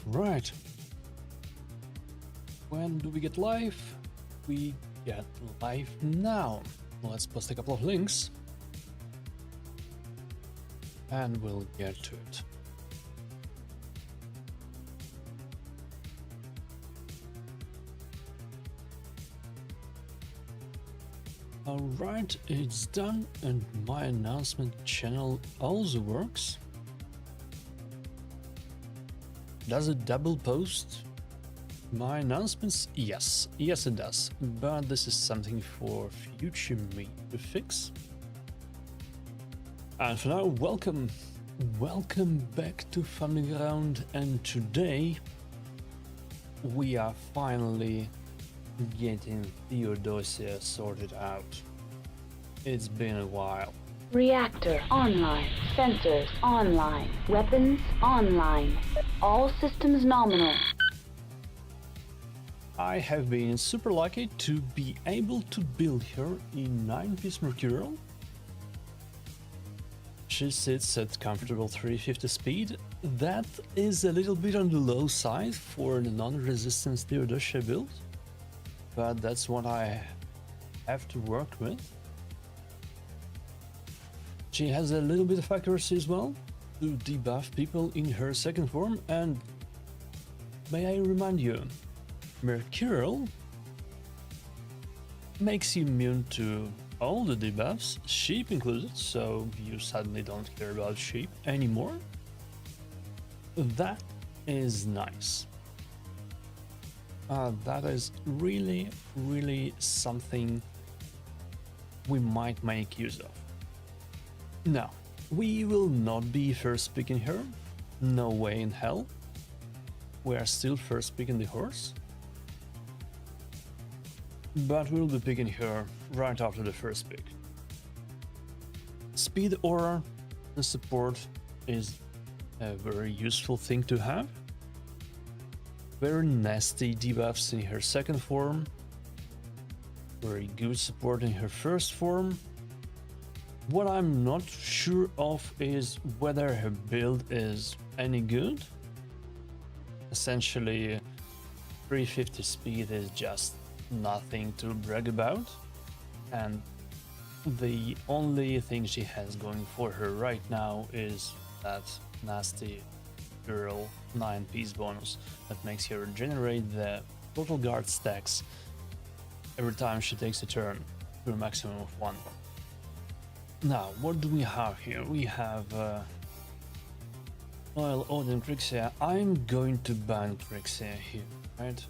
Right. When do we get live? We get live now. Let's post a couple of links. And we'll get to it. Alright, it's done, and my announcement channel also works. Does it double post my announcements? Yes, it does, but this is something for future me to fix. And for now, welcome back to Funding Round, and today we are finally getting Theodosia sorted out. It's been a while. Reactor online. Sensors online. Weapons online. All systems nominal. I have been super lucky to be able to build her in 9-piece Mercurial. She sits at comfortable 350 speed. That is a little bit on the low side for the non-resistance Theodosia build, but that's what I have to work with. She has a little bit of accuracy as well to debuff people in her second form, and may I remind you, Mercurial makes you immune to all the debuffs, sheep included, so you suddenly don't care about sheep anymore. That is nice. That is really something we might make use of. Now, we will not be first picking her, no way in hell. We are still first picking the horse, but we'll be picking her right after the first pick. Speed aura, the support, is a very useful thing to have. Very nasty debuffs in her second form, very good support in her first form. What I'm not sure of is whether her build is any good. Essentially, 350 speed is just nothing to brag about, and the only thing she has going for her right now is that nasty girl 9-piece bonus that makes her generate the total guard stacks every time she takes a turn to a maximum of 1. Now, what do we have here? We have Oil, Odin, Crixia. I'm going to ban Crixia here, right?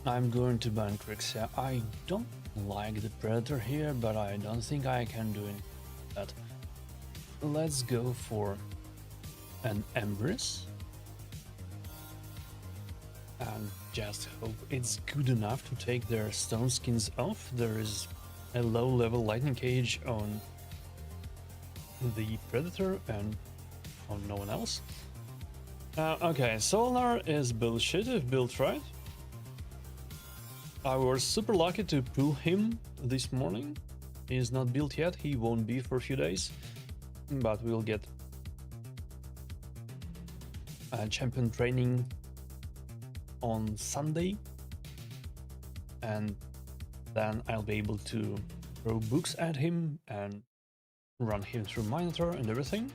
I'm going to ban Crixia. I don't like the Predator here, but I don't think I can do that. Let's go for an Empress and just hope it's good enough to take their stone skins off. There is a low level lightning cage on the Predator and on no one else. Okay, Solar is bullshit if built right. I was super lucky to pull him this morning. He is not built yet, he won't be for a few days, but we'll get champion training on Sunday, and then I'll be able to throw books at him and run him through Minotaur and everything.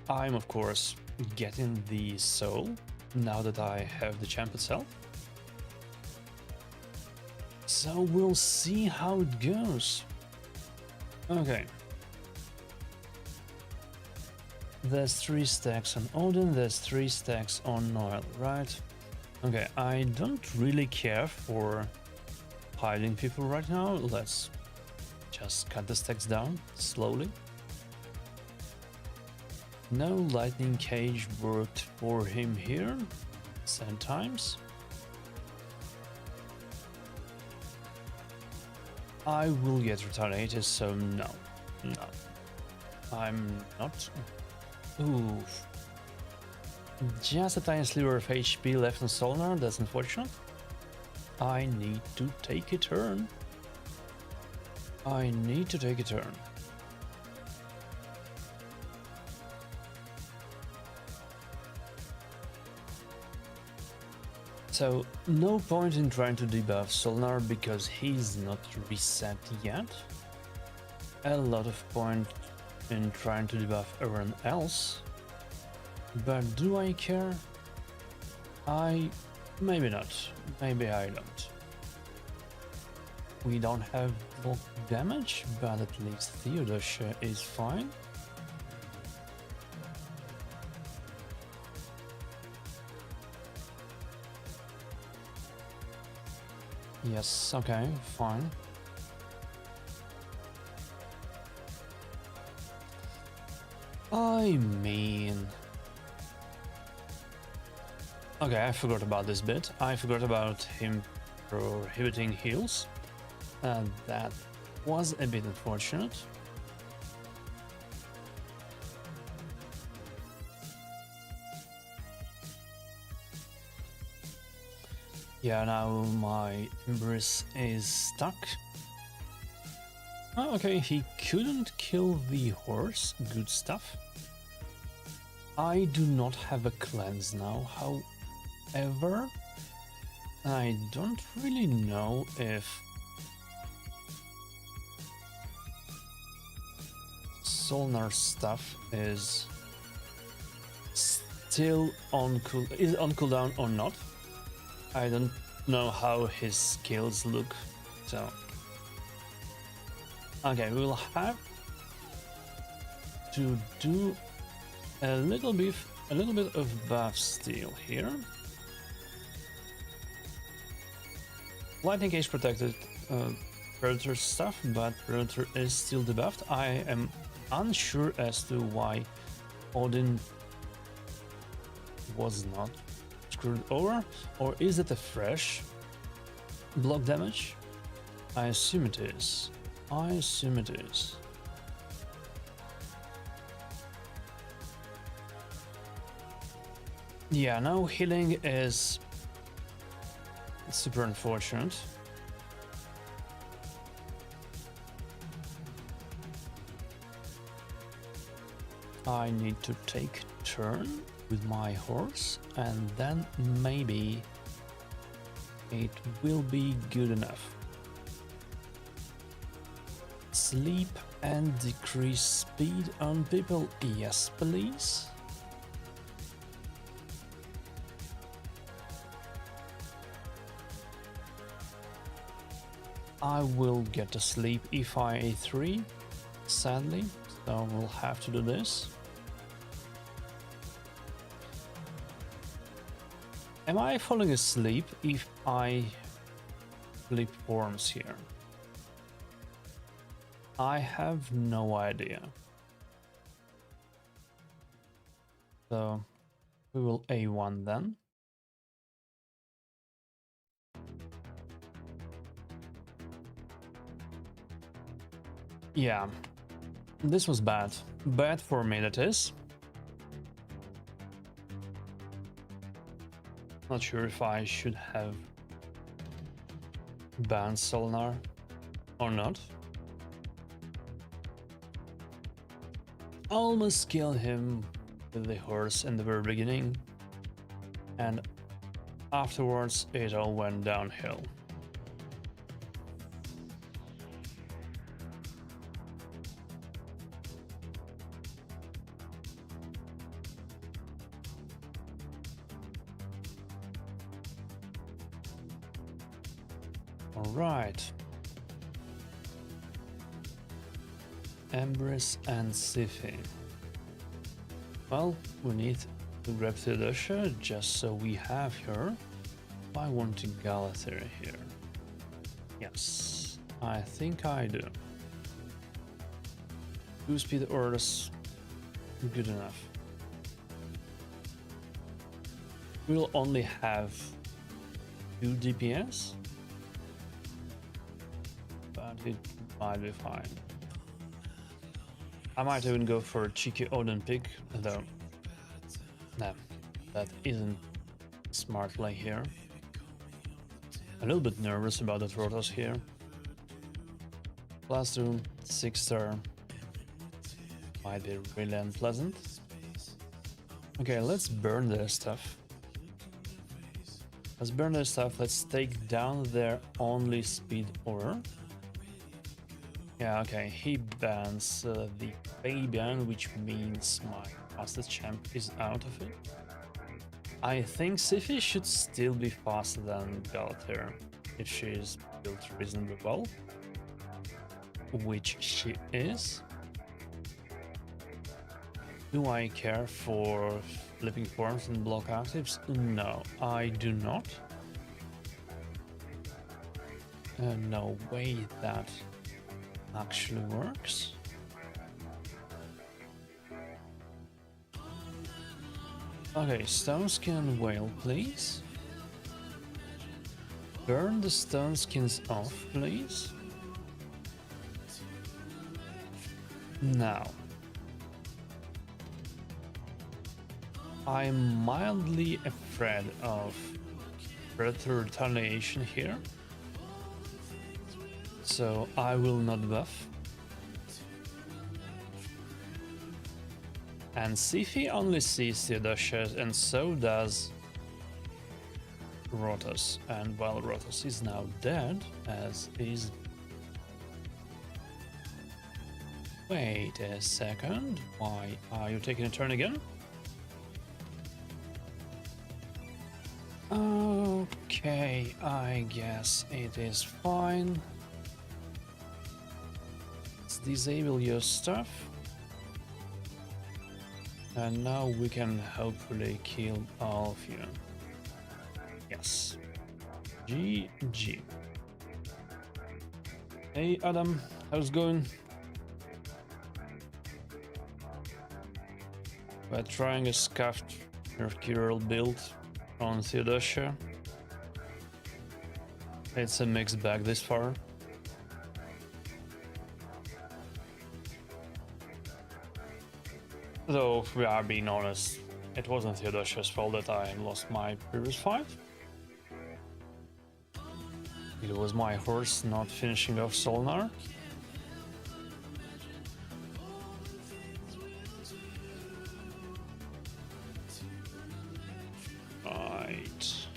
I'm of course getting the soul now that I have the champ itself. So we'll see how it goes. Okay. There's 3 stacks on Odin, there's 3 stacks on Noel, right? Okay, I don't really care for hiding people right now. Let's just cut the stacks down slowly. No lightning cage worked for him here 7 times. I will get retaliated, so no. I'm not. Oof. Just a tiny sliver of HP left on Solnar, that's unfortunate. I need to take a turn. So, no point in trying to debuff Solnar because he's not reset yet. A lot of point in trying to debuff everyone else. But do I care? Maybe not. Maybe I don't. We don't have block damage, but at least Theodosia is fine. Yes, okay, fine. I mean... Okay, I forgot about this bit. I forgot about him prohibiting heals. That was a bit unfortunate. Yeah, now my Embrace is stuck. Oh, okay, he couldn't kill the horse. Good stuff. I do not have a cleanse now, however, I don't really know if Solnar stuff is still on cooldown or not. I don't know how his skills look, so okay, we'll have to do a little bit of buff steal here. Lightning Cage protected Predator stuff, but Predator is still debuffed. I am unsure as to why Odin was not screwed over, or is it a fresh block damage? I assume it is. I assume it is. Yeah, no healing is super unfortunate. I need to take turn with my horse, and then maybe it will be good enough. Sleep and decrease speed on people, yes please. I will get to sleep if I A3, sadly, so we'll have to do this. Am I falling asleep if I flip forms here? I have no idea. So we will A1 then. Yeah, this was bad. Bad for me, that is. Not sure if I should have banned Solnar or not. Almost killed him with the horse in the very beginning, and afterwards it all went downhill. Alright. Embrace and Sifi. Well, we need to grab Theodosia just so we have her. I want to Galathir here. Yes, I think I do. 2 speed orders, good enough. We'll only have 2 DPS, but it might be fine. I might even go for a cheeky Odin pick, though. No, that isn't smart play here. A little bit nervous about the Trotos here. Classroom, 6-star. Might be really unpleasant. Okay, let's burn their stuff. Let's burn their stuff. Let's take down their only speed ore. Yeah, okay. He bans the Fabian, which means my fastest champ is out of it. I think Siphi should still be faster than Galater if she is built reasonably well, which she is. Do I care for flipping forms and block actives? No, I do not. No way that actually works. Okay, stone skin whale, please. Burn the stone skins off, please. Now, I'm mildly afraid of predator retaliation here, so I will not buff. And Siphi only sees Theodosia, and so does Rotos. And while Rotos is now dead, as is... Wait a second, why are you taking a turn again? Okay, I guess it is fine. Let's disable your stuff. And now we can hopefully kill all of you. Yes. GG. Hey Adam, how's it going? We're trying a scuffed mercurial build on Theodosia. It's a mixed bag this far. Though, if we are being honest, it wasn't Theodosia's fault that I lost my previous fight. It was my horse not finishing off Solnar. Right.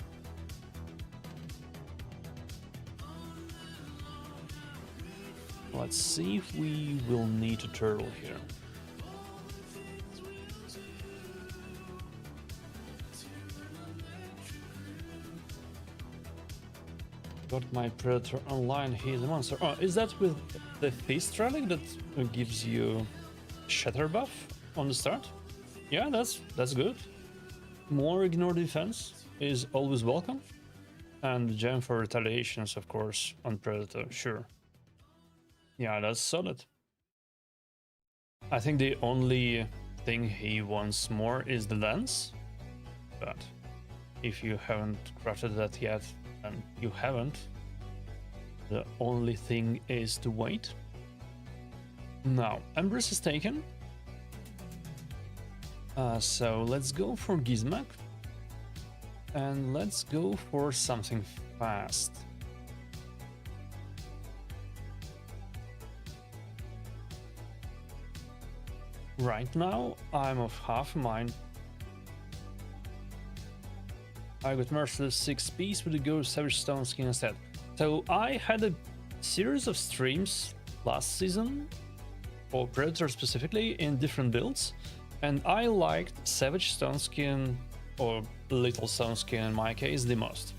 Let's see if we will need a turtle here. Got my predator online, he's a monster. Oh, is that with the feast relic that gives you shatter buff on the start? Yeah, that's good. More ignore defense is always welcome. And gem for retaliations, of course, on predator, sure. Yeah, that's solid. I think the only thing he wants more is the lens. But if you haven't crafted that yet, and you haven't, the only thing is to wait. Now, Empress is taken. So let's go for Gizmak. And let's go for something fast. Right now, I'm of half a mind. I got Merciless 6 piece with the Ghost Savage Stone skin instead. So I had a series of streams last season, for Predator specifically, in different builds, and I liked Savage Stone skin, or Little Stone skin in my case, the most.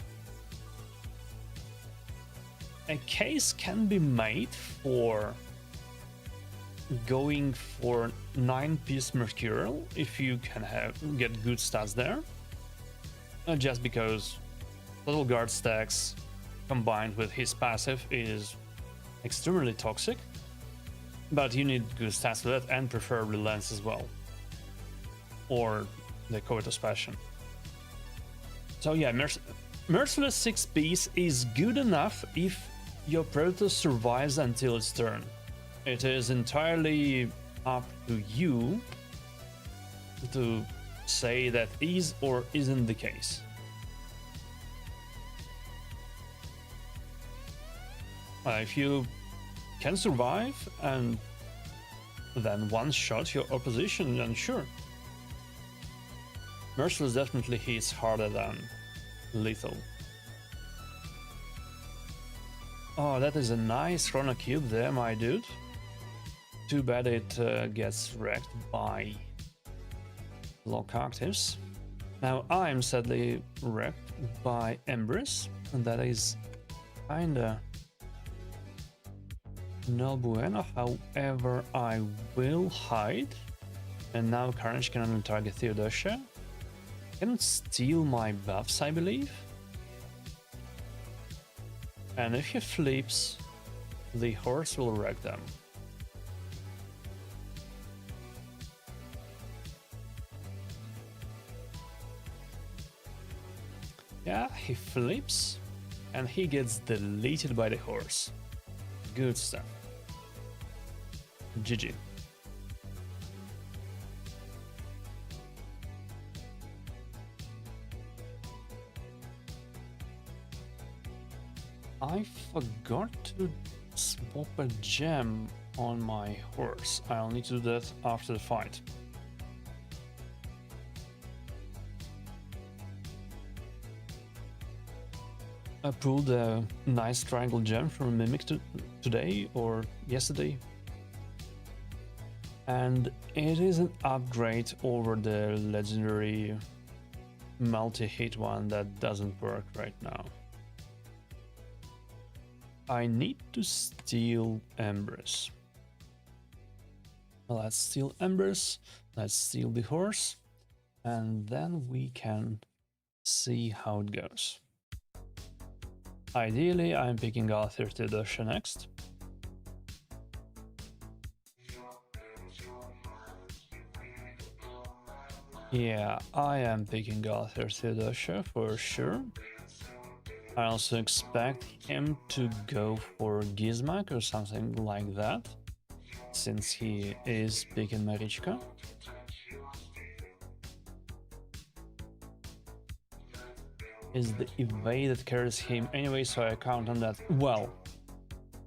A case can be made for going for 9-piece Mercurial if you can get good stats there. Just because total guard stacks combined with his passive is extremely toxic, but you need good stats for that, and preferably lens as well, or the Covetous Passion. So yeah, Merciless 6 piece is good enough if your Predator survives until its turn. It is entirely up to you to say that is or isn't the case. If you can survive and then one-shot your opposition, then sure. Merciless definitely hits harder than lethal. Oh, that is a nice Chrono Cube there, my dude. Too bad it gets wrecked by lock actives. Now I'm sadly wrecked by Embrace, and that is kinda no bueno. However, I will hide, and now Carnage can only target Theodosia. Cannot steal my buffs, I believe. And if he flips, the horse will wreck them. Yeah, he flips, and he gets deleted by the horse. Good stuff. GG. I forgot to swap a gem on my horse. I'll need to do that after the fight. I pulled a nice triangle gem from Mimic today or yesterday. And it is an upgrade over the legendary multi-hit one that doesn't work right now. I need to steal Embers. Let's steal Embers, let's steal the horse, and then we can see how it goes. Ideally, I'm picking Arthur Theodosia next. Yeah, I am picking Arthur Theodosia for sure. I also expect him to go for Gizmak or something like that, since he is picking Marichka. Is the evade that carries him anyway, so I count on that. Well,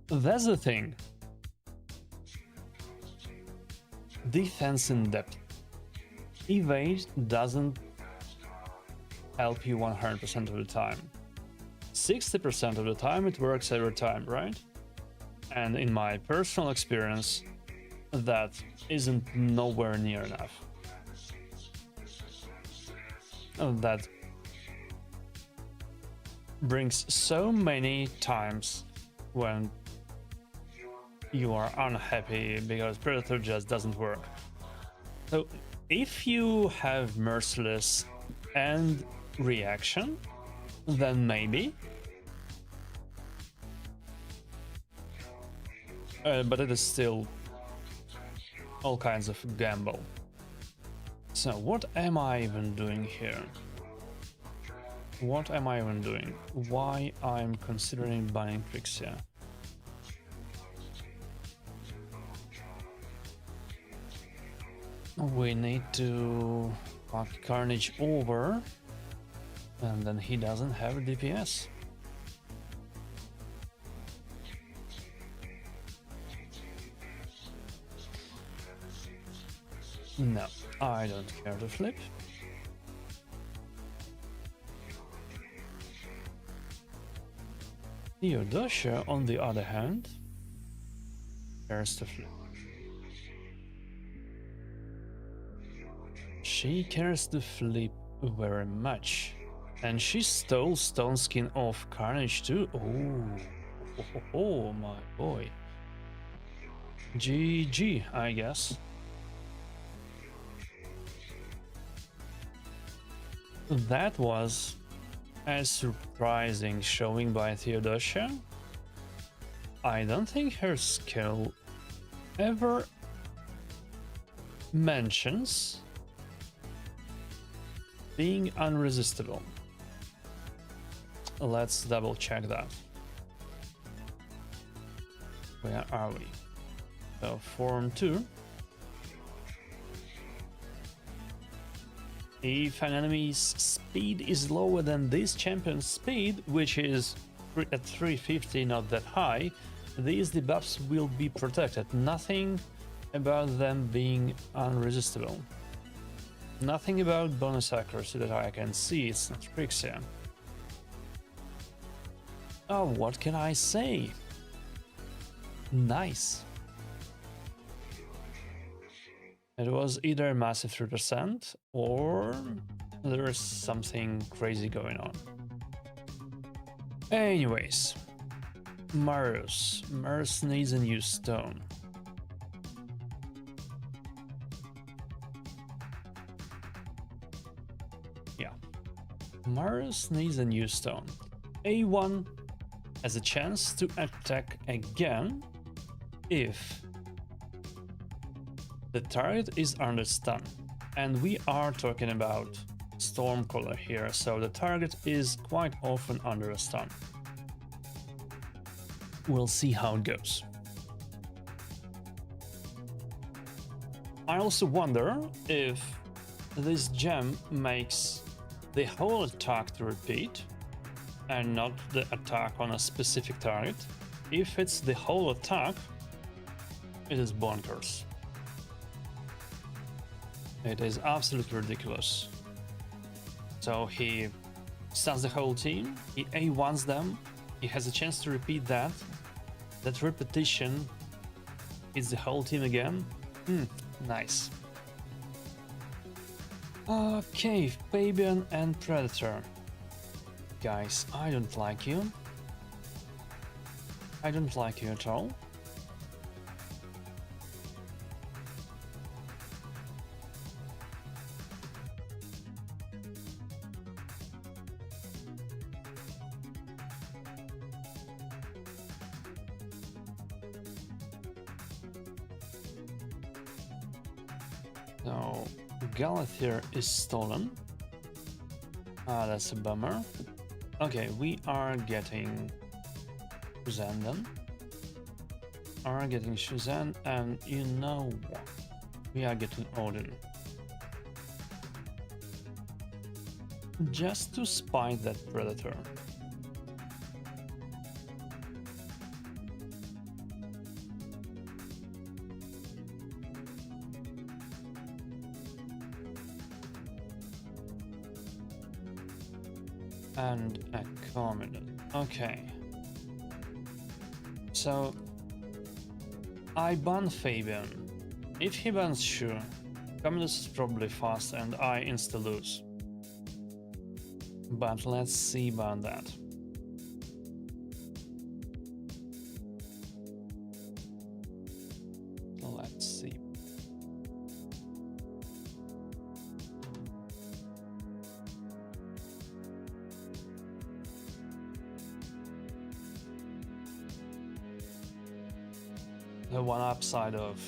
that's the thing. Defense in depth. Evade doesn't help you 100% of the time. 60% of the time it works every time, right? And in my personal experience, that isn't nowhere near enough. That brings so many times when you are unhappy because Predator just doesn't work. So if you have Merciless and Reaction, then maybe. But it is still all kinds of gamble. So what am I even doing here? What am I even doing? Why I'm considering banning Trixia? We need to fuck Carnage over, and then he doesn't have a DPS. No, I don't care to flip. Theodosia, on the other hand, cares to flip. She cares to flip very much. And she stole Stone Skin off Carnage too. Oh, my boy. GG, I guess. That was a surprising showing by Theodosia. I don't think her skill ever mentions being unresistible. Let's double check that. Where are we? So form 2. If an enemy's speed is lower than this champion's speed, which is at 350, not that high, these debuffs will be protected. Nothing about them being unresistible. Nothing about bonus accuracy that I can see. It's not Trixia. Oh, what can I say? Nice. It was either a massive 3% or there's something crazy going on. Anyways, Marius. Marius needs a new stone. Yeah. Marius needs a new stone. A1 has a chance to attack again if the target is under stun. And we are talking about Stormcaller here, so the target is quite often under a stun. We'll see how it goes. I also wonder if this gem makes the whole attack to repeat and not the attack on a specific target. If it's the whole attack, it is bonkers. It is absolutely ridiculous. So he stuns the whole team, he A1s them, he has a chance to repeat that. That repetition hits the whole team again. Nice. Okay, Fabian and Predator. Guys, I don't like you. I don't like you at all. So, Galathier is stolen. That's a bummer. Okay, we are getting Shuzan then. Are getting Shuzan, and you know what? We are getting Odin. Just to spite that Predator. And a Commandant. Okay. So I ban Fabian. If he bans Shu, Commandant is probably fast and I insta lose. But let's see about that. Let's see. The one upside of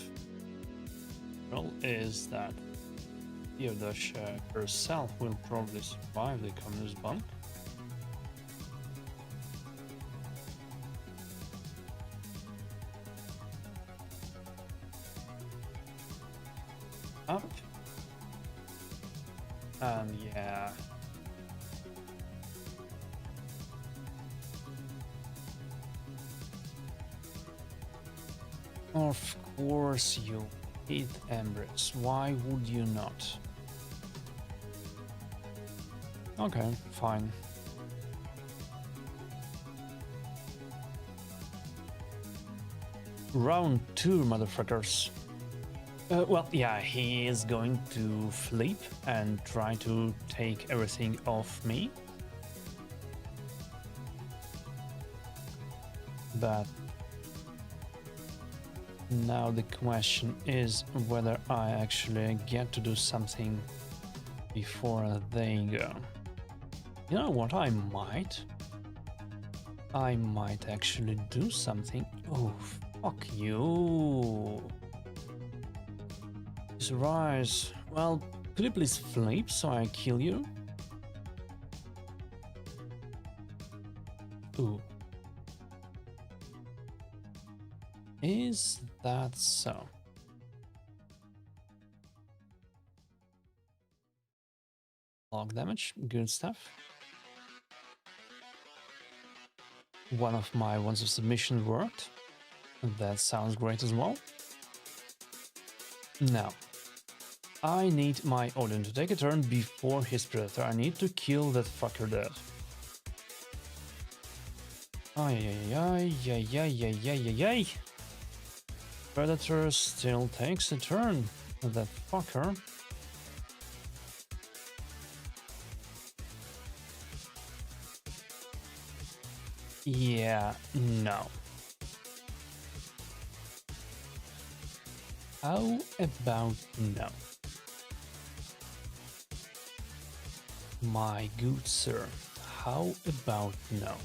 well is that Theodosia herself will probably survive the communist bump. Up. And yeah. Of course you hate Embrace. Why would you not? Okay, fine. Round 2, motherfuckers. Well, yeah, he is going to flip and try to take everything off me. But now the question is whether I actually get to do something before they go. You know what, I might actually do something. Oh, fuck you. Rise. Well, could you please flip so I kill you? Ooh. Is that so? Log damage, good stuff. One of my ones of submission worked. That sounds great as well. Now, I need my Odin to take a turn before his Predator. I need to kill that fucker dead. Ay, ay, ay, ay, ay, ay, ay, ay, ay. Predator still takes a turn. That fucker. Yeah, no. How about no? My good sir, how about no?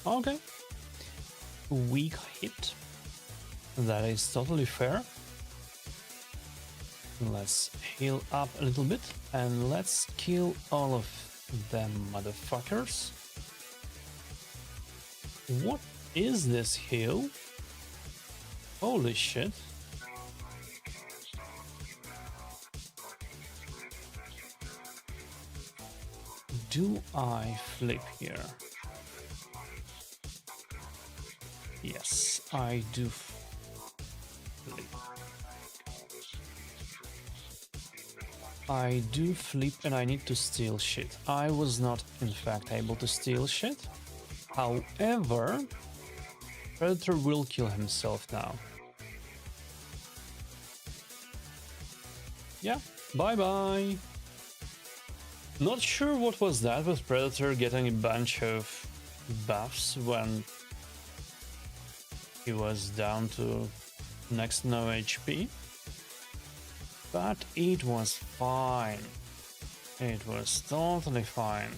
Okay. Weak hit. That is totally fair. Let's heal up a little bit and let's kill all of them motherfuckers. What is this heal? Holy shit. Do I flip here? Yes, I do flip. I do flip and I need to steal shit. I was not in fact able to steal shit. However, Predator will kill himself now. Yeah, bye-bye. Not sure what was that with Predator getting a bunch of buffs when he was down to next to no HP. But it was fine. It was totally fine.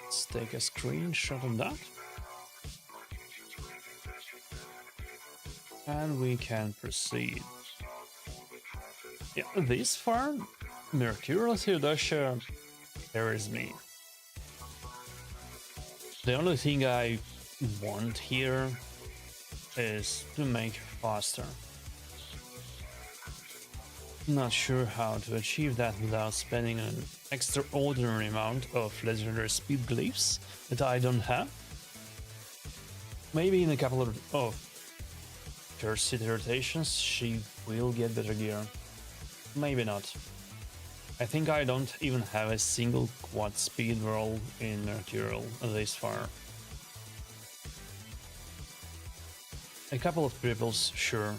Let's take a screenshot of that. And we can proceed. Yeah, this far, Mercurial Theodosia carries me. The only thing I want here is to make faster. Not sure how to achieve that without spending an extraordinary amount of legendary speed glyphs that I don't have. Maybe in a couple of first city rotations she will get better gear. Maybe not. I think I don't even have a single quad speed roll in Mercurial this far. A couple of triples, sure,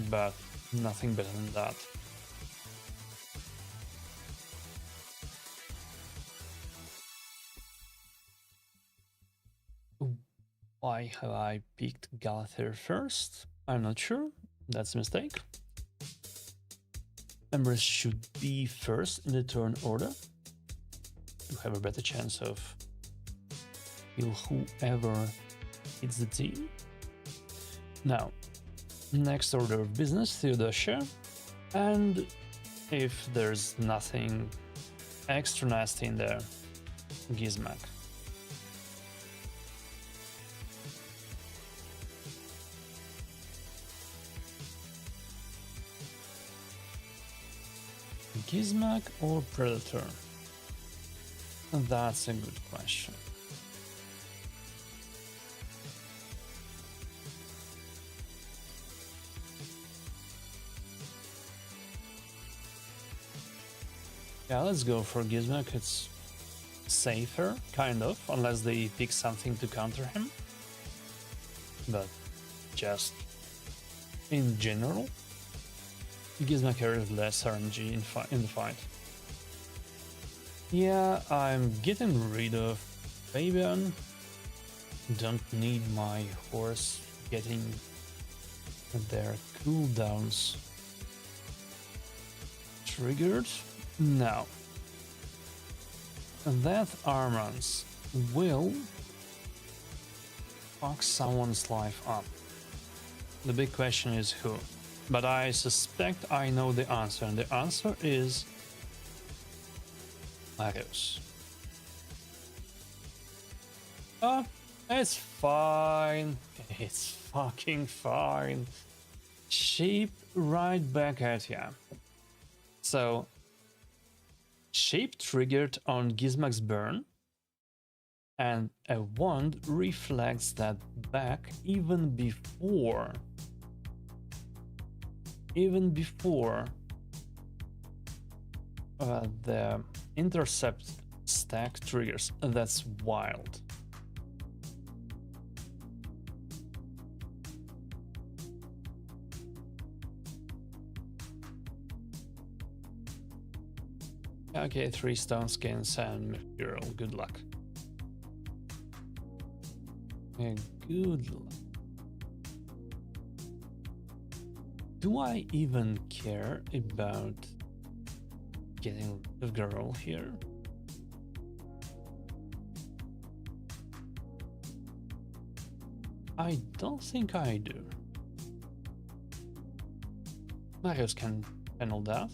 but nothing better than that. Why have I picked Galathir first? I'm not sure. That's a mistake. Members should be first in the turn order to have a better chance of kill whoever hits the team. Now, next order of business, Theodosia, and if there's nothing extra nasty in there, Gizmak. Gizmak or Predator? That's a good question. Yeah, let's go for Gizmak. It's safer, kind of, unless they pick something to counter him. But just in general, Gizmak carries less RNG in the fight. Yeah, I'm getting rid of Fabian. Don't need my horse getting their cooldowns triggered. Now, that Armans will fuck someone's life up. The big question is who. But I suspect I know the answer, and the answer is Lagos. It's fine. It's fucking fine. Sheep right back at ya. So, Sheep triggered on Gizmak's burn, And a wand reflects that back even before the intercept stack triggers. That's wild. Okay, 3 stone skins and Mercurial. Good luck. Yeah, good luck. Do I even care about getting the girl here? I don't think I do. Marius can handle that.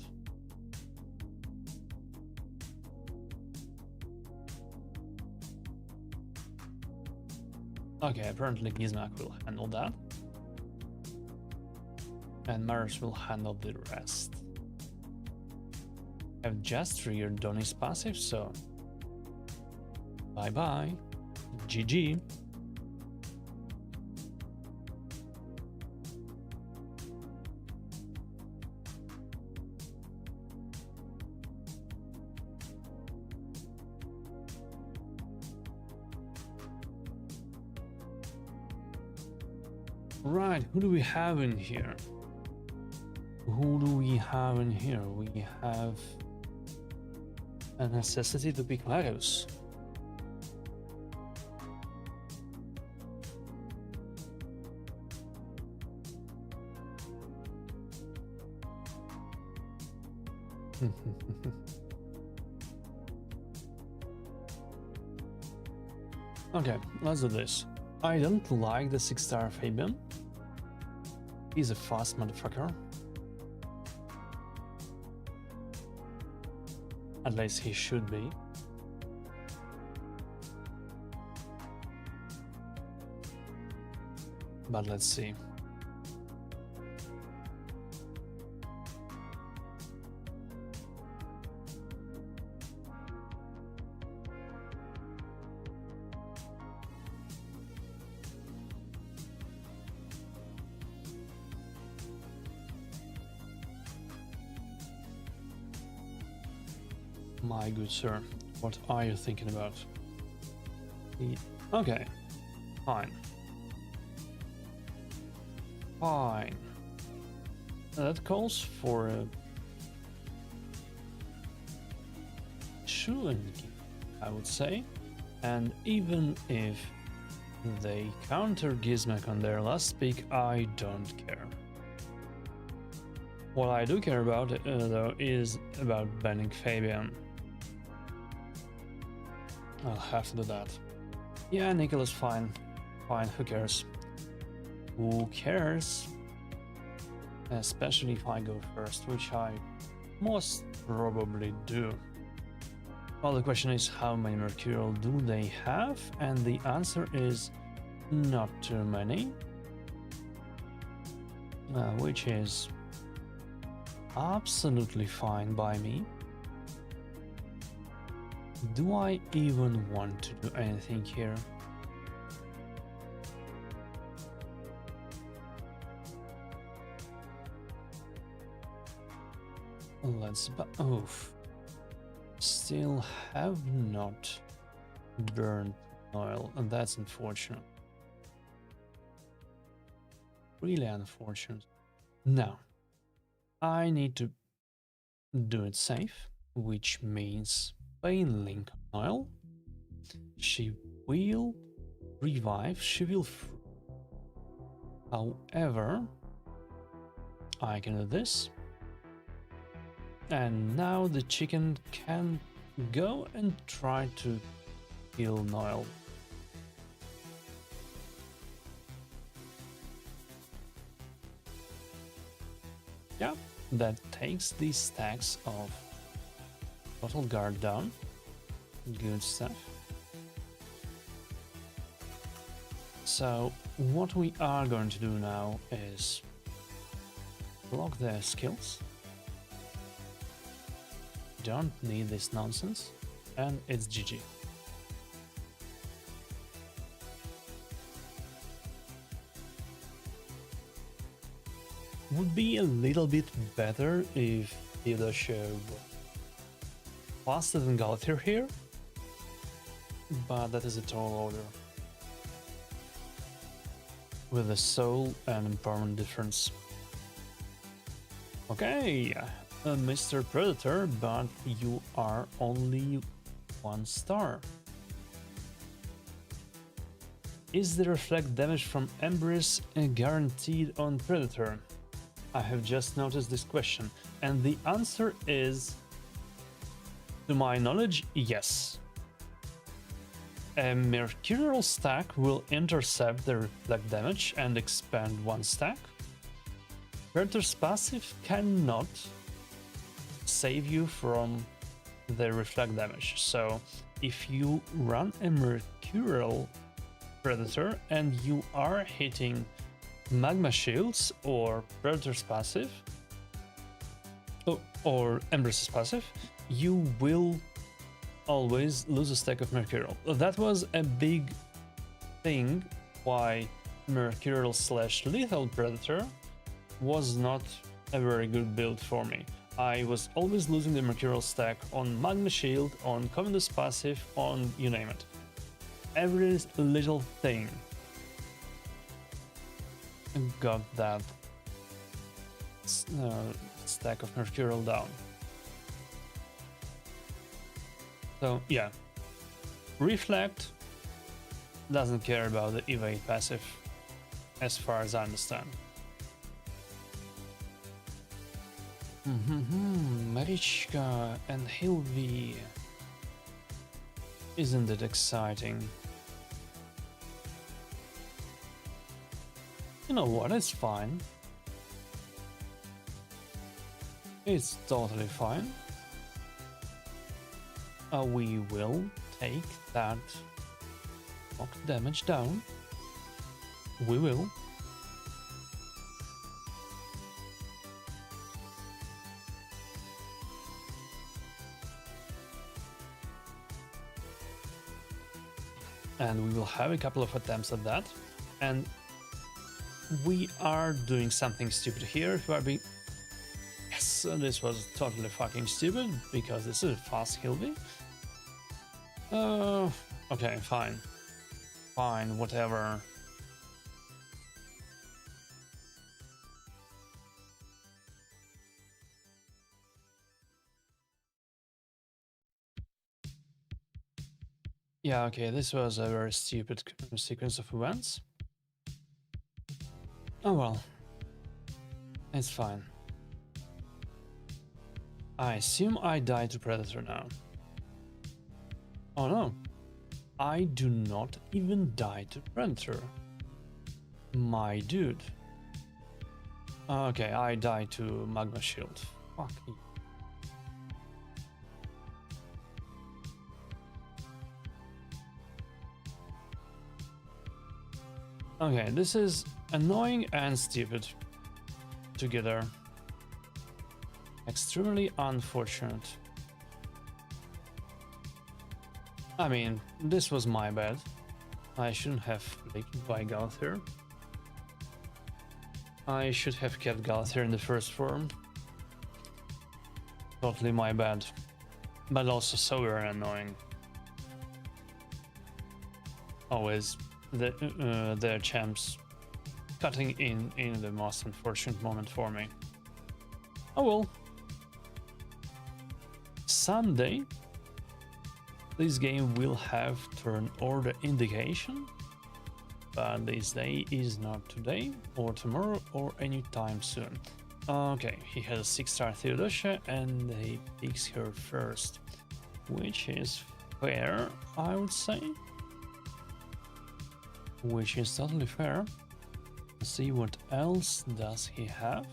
Okay, apparently Gizmak will handle that. And Marius will handle the rest. I've just triggered Donnie's passive, so bye-bye. GG. Right, who do we have in here? Who do we have in here? We have a necessity to pick Marius. Okay, let's do this. I don't like the 6-star Fabian. He's a fast motherfucker. At least he should be. But let's see. My good sir, what are you thinking about? Okay, fine. Fine. That calls for a Shuenki, I would say. And even if they counter Gizmek on their last pick, I don't care. What I do care about, though, is about banning Fabian. I'll have to do that. Yeah, Nicholas, fine. Fine, who cares? Who cares? Especially if I go first, which I most probably do. Well, the question is, how many Mercurial do they have? And the answer is not too many. Which is absolutely fine by me. Do I even want to do anything here? Let's oof. Still have not burned oil, and that's unfortunate. Really unfortunate. Now, I need to do it safe, which means Pain Link oil. She will revive, she will however, I can do this. And now the chicken can go and try to kill Noel. Yeah, that takes these stacks of Total Guard down. Good stuff. So what we are going to do now is block their skills. Don't need this nonsense, and it's GG. would be a little bit better if Theodosia was faster than Galathir here, but that is a tall order. With a soul and empowerment difference. Okay, Mr. Predator, but you are only 1 star. Is the reflect damage from Embrace guaranteed on Predator? I have just noticed this question, and the answer is, to my knowledge, yes. A Mercurial stack will intercept the reflect damage and expand 1 stack. Predator's passive cannot save you from the reflect damage, so if you run a Mercurial Predator and you are hitting Magma Shields or Predator's passive, or Embrace's passive, you will always lose a stack of Mercurial. That was a big thing why Mercurial/Lethal Predator was not a very good build for me. I was always losing the Mercurial stack on Magma Shield, on Commander's passive, on you name it. Every little thing got that stack of Mercurial down. So yeah, Reflect doesn't care about the evade passive as far as I understand. Marichka and Hilvi. Isn't it exciting? You know what, it's fine. It's totally fine. We will take that damage down. We will. And we will have a couple of attempts at that. And we are doing something stupid here. If we are being... Yes, this was totally fucking stupid, because this is a fast Hilvi. Okay, fine. Fine, whatever. Yeah, okay, this was a very stupid sequence of events. Oh well. It's fine. I assume I die to Predator now. Oh no. I do not even die to Predator. My dude. Okay, I die to Magma Shield. Fuck you. Okay, this is annoying and stupid together. Extremely unfortunate. I mean, this was my bad. I shouldn't have leaked by Galathir. I should have kept Galathir in the first form. Totally my bad. But also so very annoying. Always the champs cutting in the most unfortunate moment for me. Oh well. Someday this game will have turn order indication, but this day is not today or tomorrow or anytime soon. Okay, he has a 6-star Theodosia and he picks her first, which is fair, I would say. Which is totally fair. Let's see what else does he have.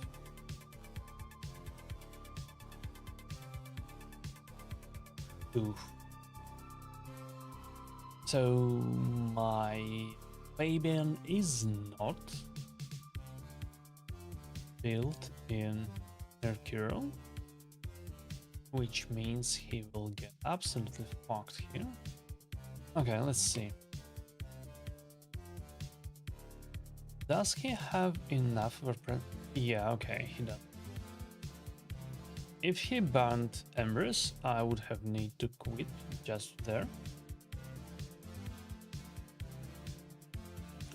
Oof. So my Fabian is not built in Mercurial, which means he will get absolutely fucked here. Okay, let's see. Does he have enough of a Yeah, okay, he does. If he banned Embers, I would have need to quit just there.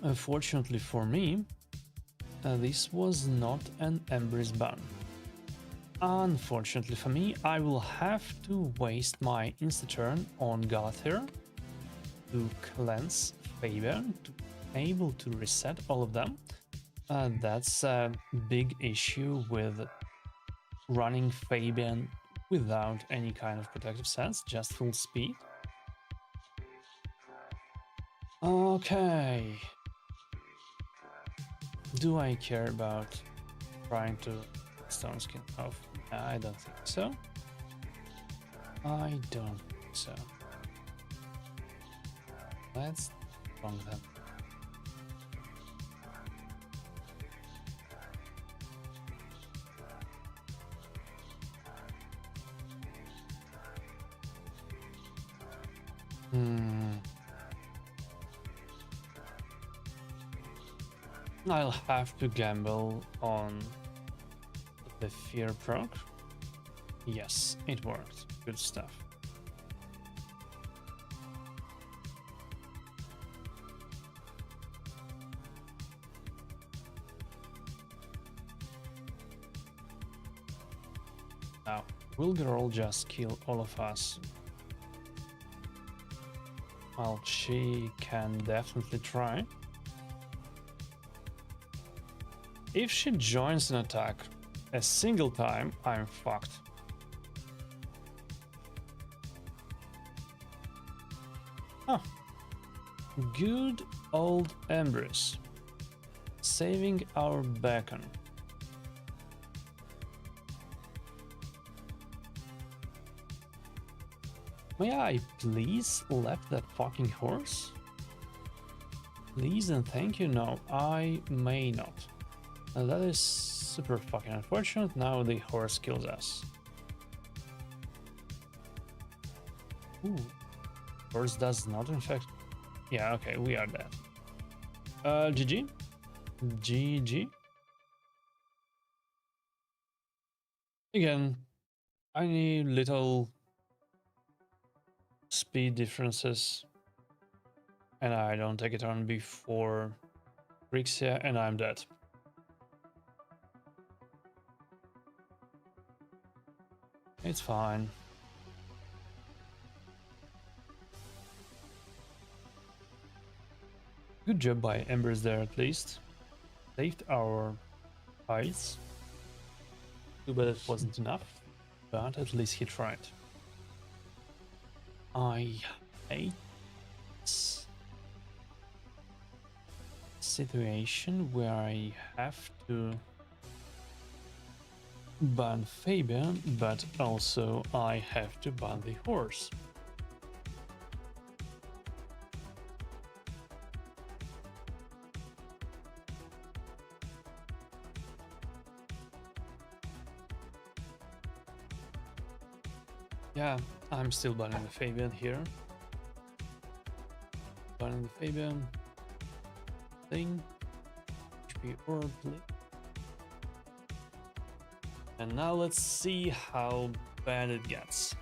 Unfortunately for me, this was not an Embers ban. Unfortunately for me, I will have to waste my insta-turn on Galathir to cleanse Fabian to be able to reset all of them. That's a big issue with running Fabian without any kind of protective sense, just full speed. Okay. Do I care about trying to stone skin off? I don't think so. I don't think so. Let's wrong them. I'll have to gamble on the fear proc. Yes, it worked. Good stuff. Now, will girl just kill all of us? Well, she can definitely try. If she joins an attack a single time, I'm fucked. Huh. Good old Embers. Saving our beacon. May I please left that fucking horse? Please and thank you. No, I may not. That is super fucking unfortunate. Now the horse kills us. Ooh. Horse does not infect. Yeah, okay, we are dead. GG. GG. Again, I need little speed differences. And I don't take it on before Rixia and I'm dead. It's fine. Good job by Embers there at least. Saved our eyes. Too bad it wasn't enough, but at least he tried. I hate this situation where I have to ban Fabian, but also I have to ban the horse. Yeah, I'm still banning the Fabian here. Banning the Fabian. Thing. HP orb. And now let's see how bad it gets.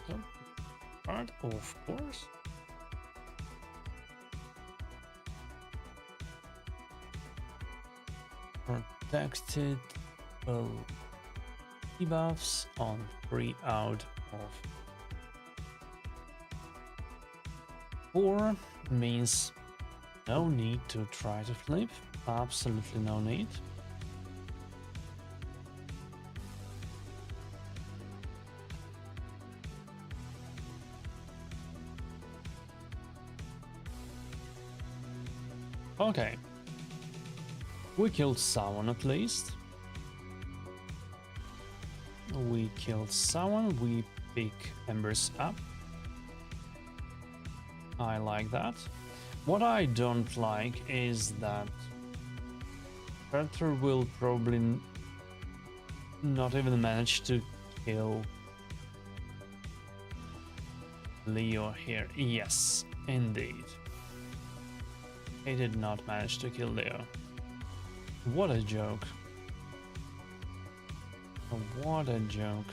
So, card, of course. Protected debuffs on 3 out of 4 means no need to try to flip. Absolutely no need. Okay. We killed someone at least. We killed someone. We pick Embers up. I like that. What I don't like is that Reactor will probably not even manage to kill Leo here. Yes, indeed. He did not manage to kill Leo. What a joke. What a joke.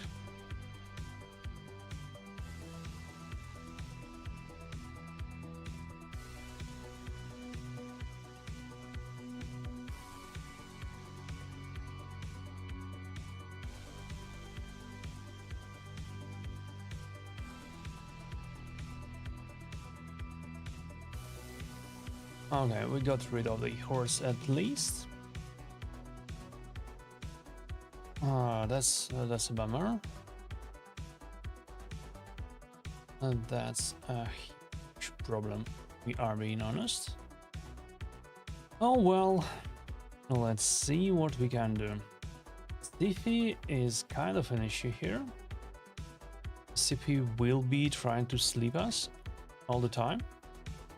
Okay, we got rid of the horse at least. That's a bummer. And that's a huge problem. We are being honest. Oh well, let's see what we can do. Stiffy is kind of an issue here. CP will be trying to sleep us all the time.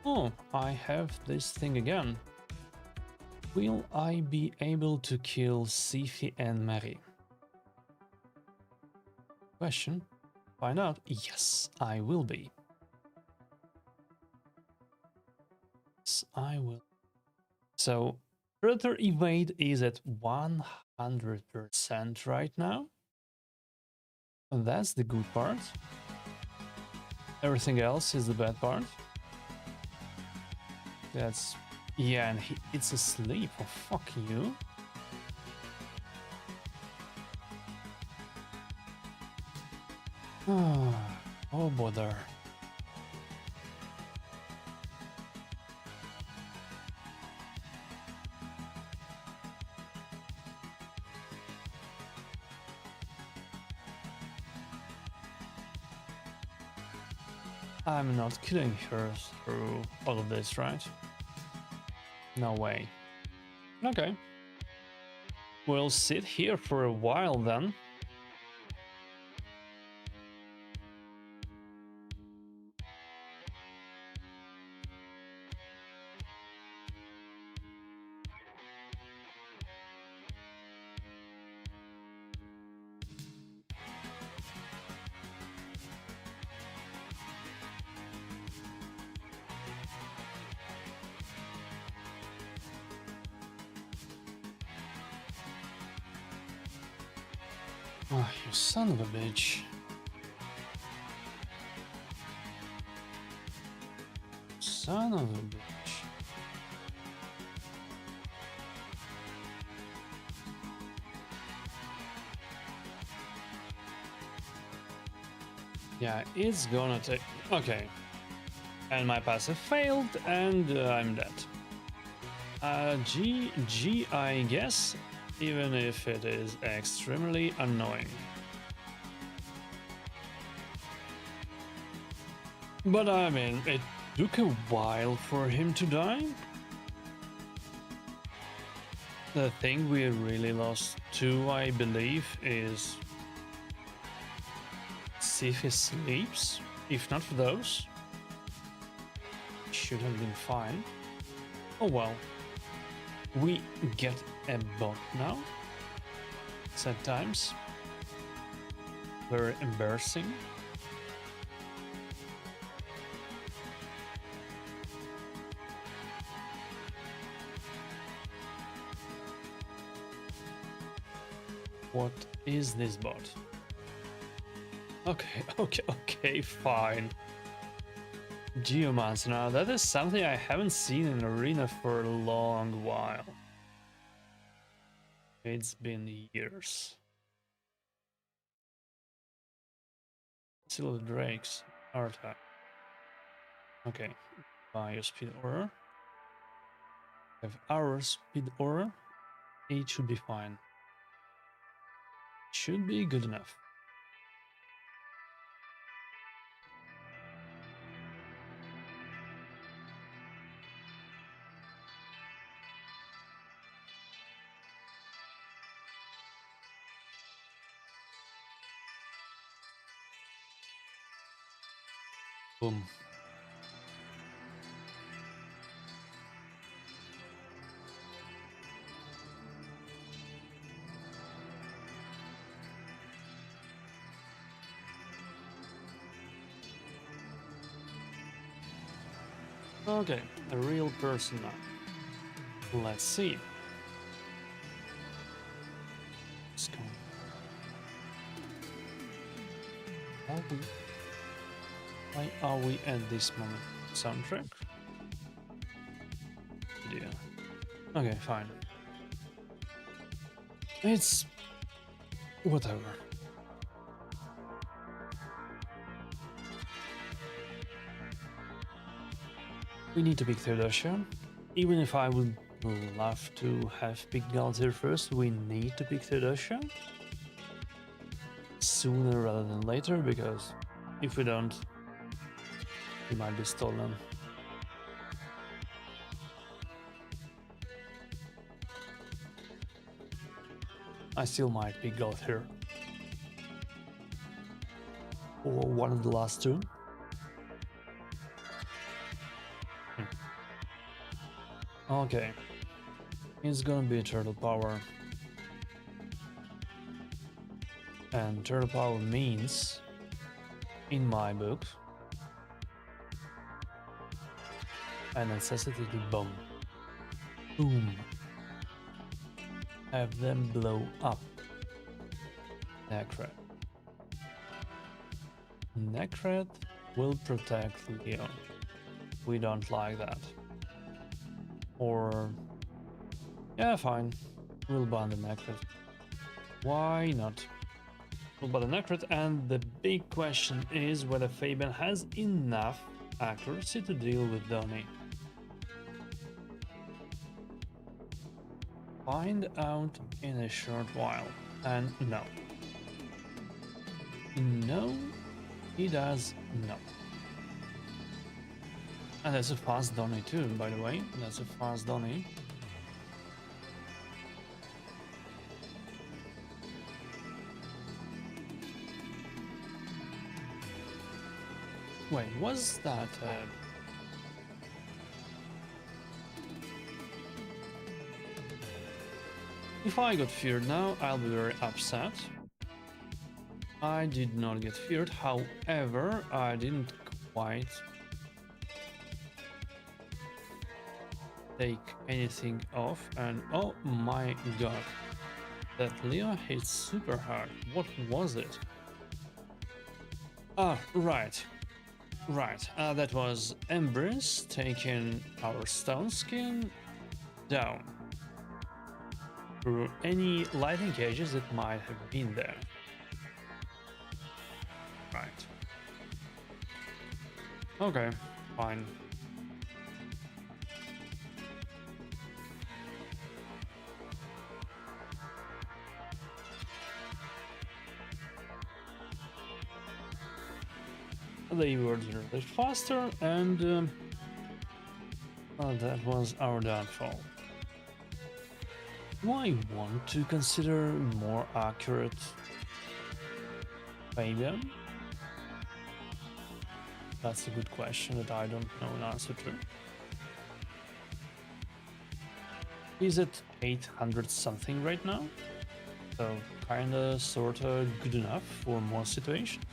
Oh, I have this thing again. Will I be able to kill Sifi and Mary? Question. Find out. Yes, I will be. Yes, I will. So, Predator evade is at 100% right now. And that's the good part. Everything else is the bad part. That's... yeah, and it's asleep. Oh, fuck you. Oh, bother. I'm not killing her through all of this, right? No way. Okay. We'll sit here for a while then. Oh, you son of a bitch. Son of a bitch. Yeah, it's gonna take... okay. And my passive failed, and I'm dead. GG, I guess, even if it is extremely annoying. But I mean, it took a while for him to die. The thing we really lost to, I believe, is see if he sleeps. If not for those, should have been fine. Oh well. We get a bot now. Sad times. Very embarrassing. What is this bot? Okay, fine. Geomancer, now that is something I haven't seen in Arena for a long while. It's been years. Silver Drakes, R-Type. Okay, Bio Speed Aura. Have our Speed Aura. It should be fine. Should be good enough. Boom. Okay, a real person now. Let's see. Let's go. Why are we at this moment? Soundtrack? Yeah. Okay, fine. It's whatever. We need to pick Theodosia. Even if I would love to have picked Galtier first, we need to pick Theodosia sooner rather than later, because if we don't, he might be stolen. I still might pick Galtier. Or one of the last two. Okay. It's gonna be turtle power. And turtle power means, in my book, a necessity to bomb. Boom. Have them blow up. Necret. Necret will protect Leo. We don't like that. Or... yeah, fine. We'll ban the Necret. Why not? We'll ban the Necret, and the big question is whether Fabian has enough accuracy to deal with Donnie. Find out in a short while. And no. No, he does not. And that's a fast Donnie too, by the way. That's a fast Donnie. Wait, was that... If I got feared now, I'll be very upset. I did not get feared, however, I didn't quite take anything off, and oh my god, that Leo hit super hard. What was it? Ah, right. That was Embrace taking our stone skin down through any lighting cages that might have been there. Right. Okay, fine. They were a little bit faster, and that was our downfall. Do I want to consider more accurate Fabian? That's a good question that I don't know an answer to. He's at 800 something right now, so kinda sorta good enough for most situations.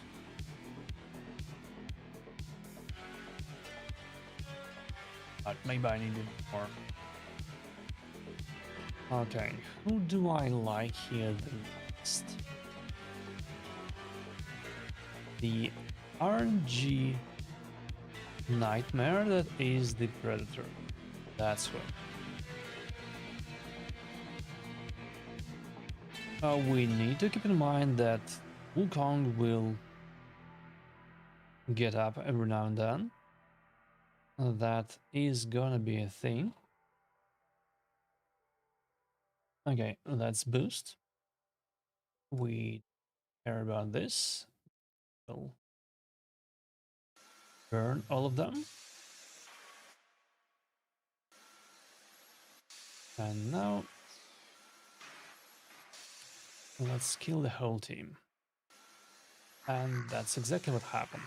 But maybe I need more. Okay, who do I like here the most? The RNG nightmare that is the Predator. That's what. We need to keep in mind that Wukong will get up every now and then. That is gonna be a thing. Okay, let's boost. We care about this. We'll burn all of them. And now let's kill the whole team. And that's exactly what happened.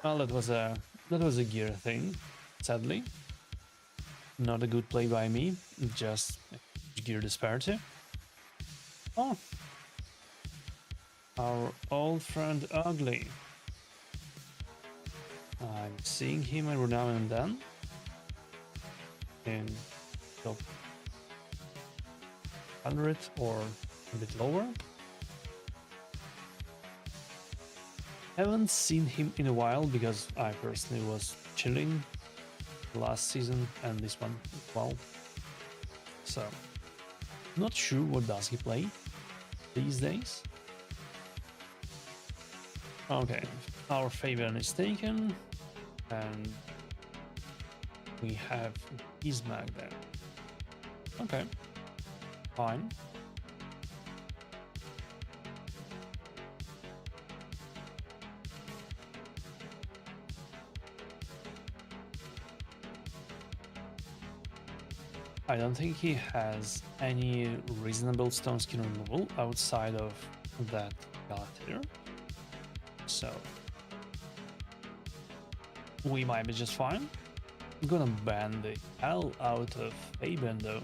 Well, that was a gear thing, sadly. Not a good play by me, just gear disparity. Oh, our old friend Ugly. I'm seeing him every now and then in So 100 or a bit lower. Haven't seen him in a while because I personally was chilling last season and this one as well. So not sure what does he play these days. Okay, our Fabian is taken and we have Ismag there. Okay, fine. I don't think he has any reasonable stone skin removal outside of that Galactor. So we might be just fine. I'm gonna ban the hell out of Fabian though.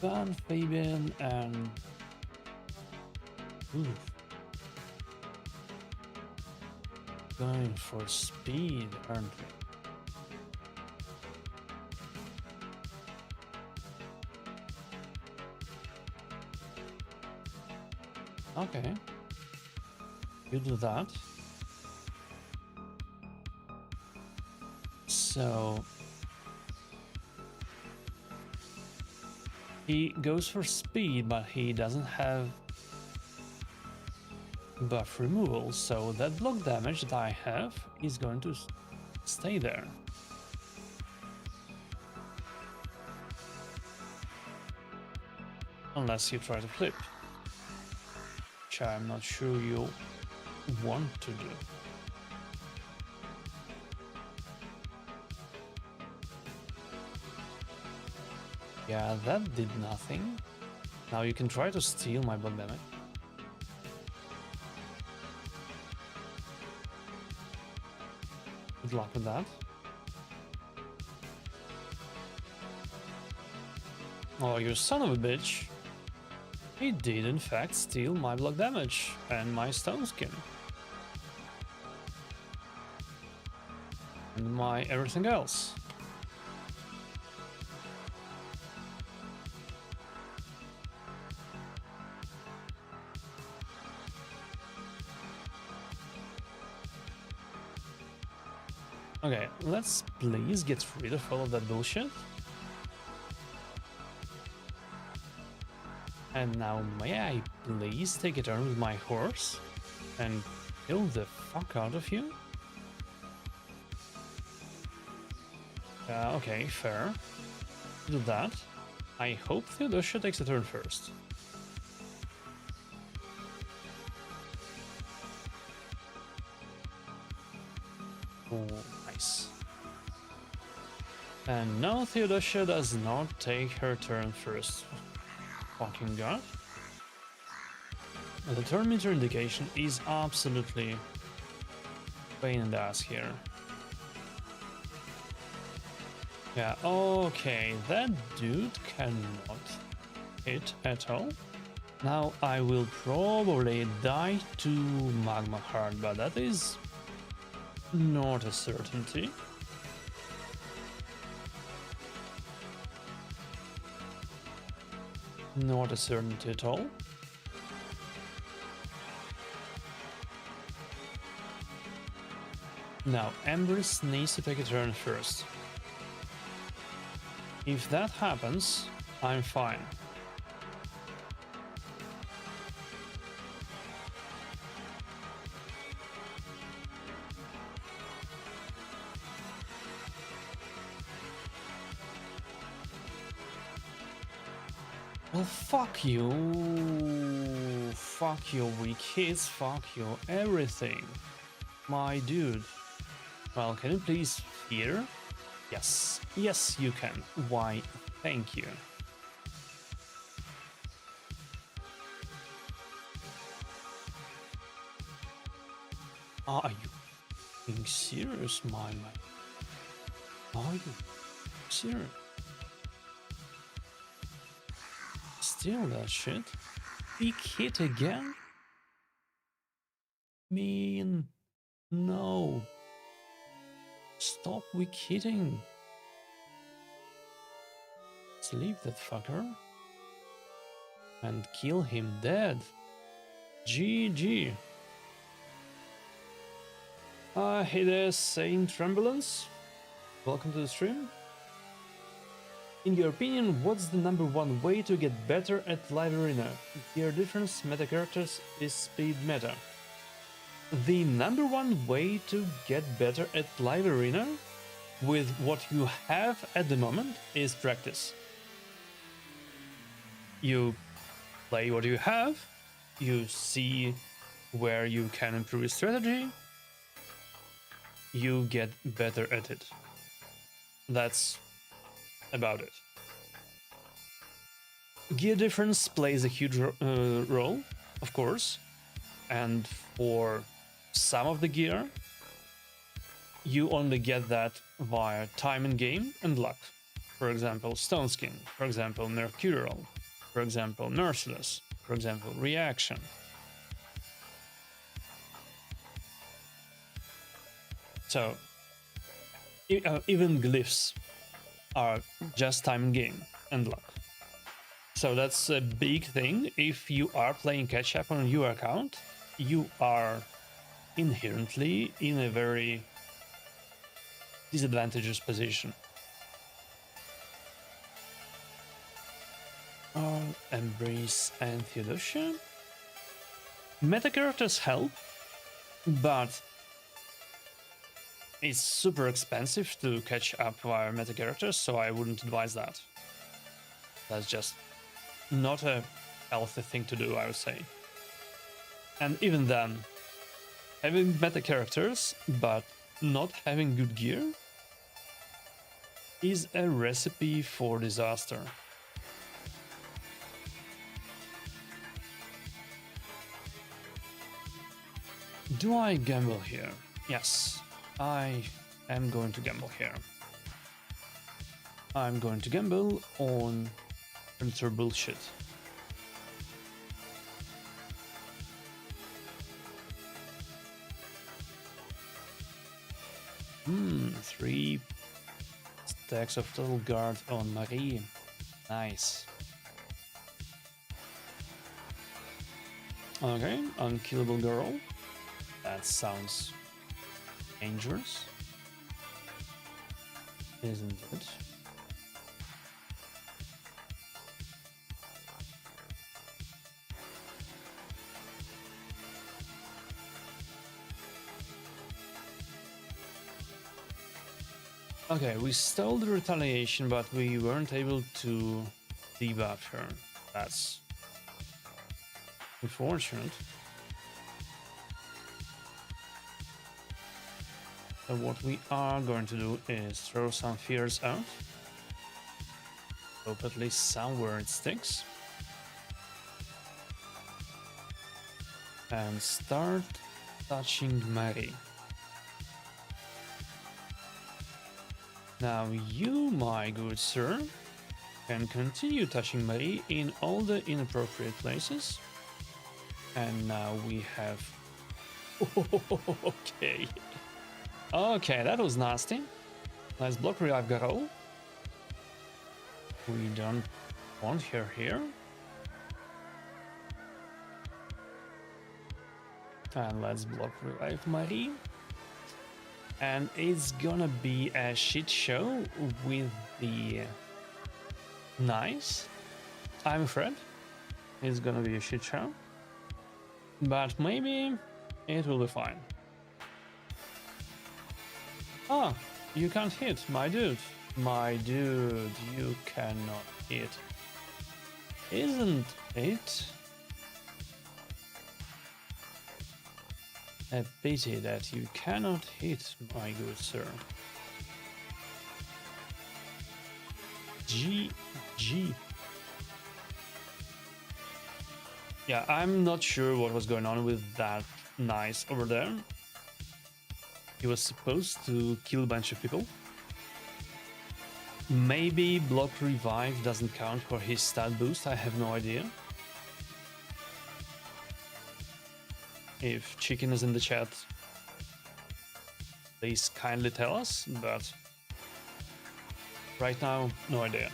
Ban Fabian and... Oof. Going for speed, aren't we? Okay, you do that. So he goes for speed, but he doesn't have buff removal, so that block damage that I have is going to stay there. Unless you try to flip. Which I'm not sure you want to do. Yeah, that did nothing. Now you can try to steal my block damage. Good luck with that. Oh, you son of a bitch. He did in fact steal my block damage and my stone skin. And my everything else. Okay, let's please get rid of all of that bullshit. And now may I please take a turn with my horse and kill the fuck out of you? Okay, fair. Do that. I hope Theodosia takes a turn first. Oh, nice. And no, Theodosia does not take her turn first. Fucking god. The turn meter indication is absolutely pain in the ass here. Yeah, okay, that dude cannot hit at all. Now I will probably die to Magma Heart, but that is not a certainty. Not a certainty at all. Now, Embers needs to take a turn first. If that happens, I'm fine. Well, fuck you. Fuck your weak hits, fuck your everything. My dude. Well, can you please fear? Yes. Yes, you can. Why, thank you. Are you being serious, my man? Are you serious? Steal that shit? Big hit again? Mean, no. Stop weak hitting. sleep that fucker. And kill him dead. GG. Hey there, Saint Trembulance. Welcome to the stream. In your opinion, what's the #1 way to get better at Live Arena? Gear difference, meta characters, is speed meta. The #1 way to get better at Live Arena with what you have at the moment is practice. You play what you have, you see where you can improve your strategy, you get better at it. That's about it. Gear difference plays a huge role, of course, and for some of the gear, you only get that via time in game and luck. For example, Stone Skin, for example, Mercurial, for example, Merciless, for example, Reaction. So, even glyphs are just time in game and luck. So that's a big thing. If you are playing catch up on your account, you are inherently in a very disadvantageous position. Embrace and Theodosia. Meta characters help, but it's super expensive to catch up via meta characters, so I wouldn't advise that. That's just not a healthy thing to do, I would say. And even then, having meta characters but not having good gear is a recipe for disaster. Do I gamble here? Yes, I am going to gamble here. I'm going to gamble on Hunter bullshit. Three stacks of total guard on Marie. Nice. Okay, unkillable girl. That sounds dangerous, isn't it? Okay, we stole the retaliation, but we weren't able to debuff her. That's unfortunate. So what we are going to do is throw some fears out. Hope at least somewhere it sticks. And start touching Mary. Now you, my good sir, can continue touching Mary in all the inappropriate places. And now we have... Okay. Okay, that was nasty. Nice block revive girl. We don't want her here. And let's block revive Marie. And it's gonna be a shit show with the nice. I'm afraid it's gonna be a shit show. But maybe it will be fine. Ah, you can't hit, my dude. My dude, you cannot hit. Isn't it a pity that you cannot hit, my good sir? GG. Yeah, I'm not sure what was going on with that nice over there. He was supposed to kill a bunch of people. Maybe block revive doesn't count for his stat boost, I have no idea. If Chicken is in the chat, please kindly tell us, but right now, no idea.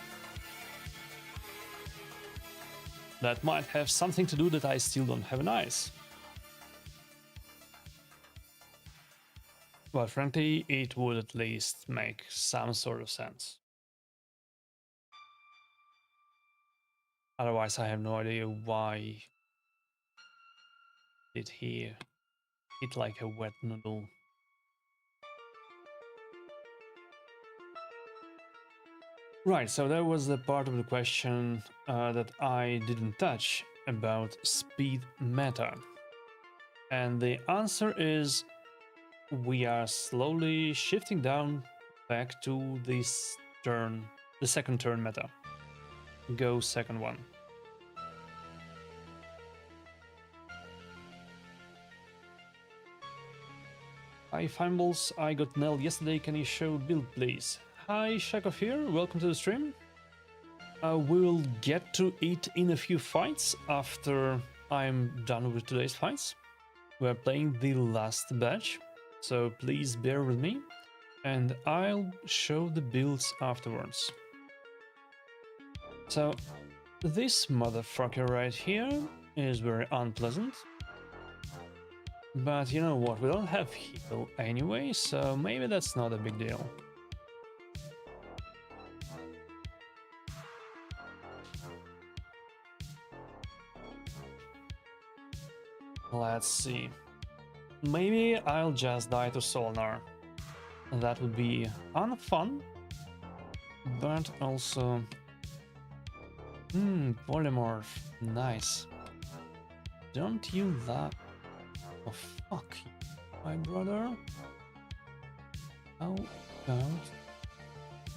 That might have something to do that I still don't have an ice. But frankly, it would at least make some sort of sense. Otherwise, I have no idea why did he hit like a wet noodle. Right, so that was the part of the question that I didn't touch about speed meta. And the answer is we are slowly shifting down back to this turn, the second turn meta. Go second one. Hi Fimbles, I got nailed yesterday, can you show build please? Hi Shakov here, welcome to the stream. We'll get to it in a few fights after I'm done with today's fights. We're playing the last batch, so please bear with me, and I'll show the builds afterwards. So, this motherfucker right here is very unpleasant. But you know what, we don't have heal anyway, so maybe that's not a big deal. Let's see. Maybe I'll just die to Solnar. That would be unfun, but also... polymorph. Nice. Don't you that... Oh, fuck you, my brother. How about...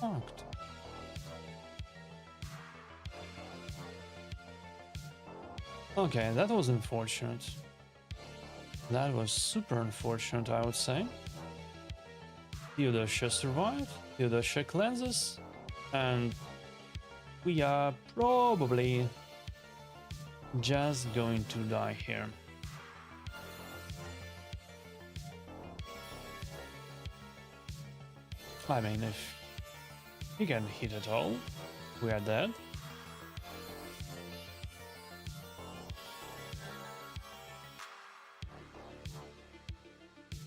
fucked? Okay, that was unfortunate. That was super unfortunate, I would say. Theodosia survived, Theodosia cleanses, and we are probably just going to die here. I mean, if he can hit at all, we are dead.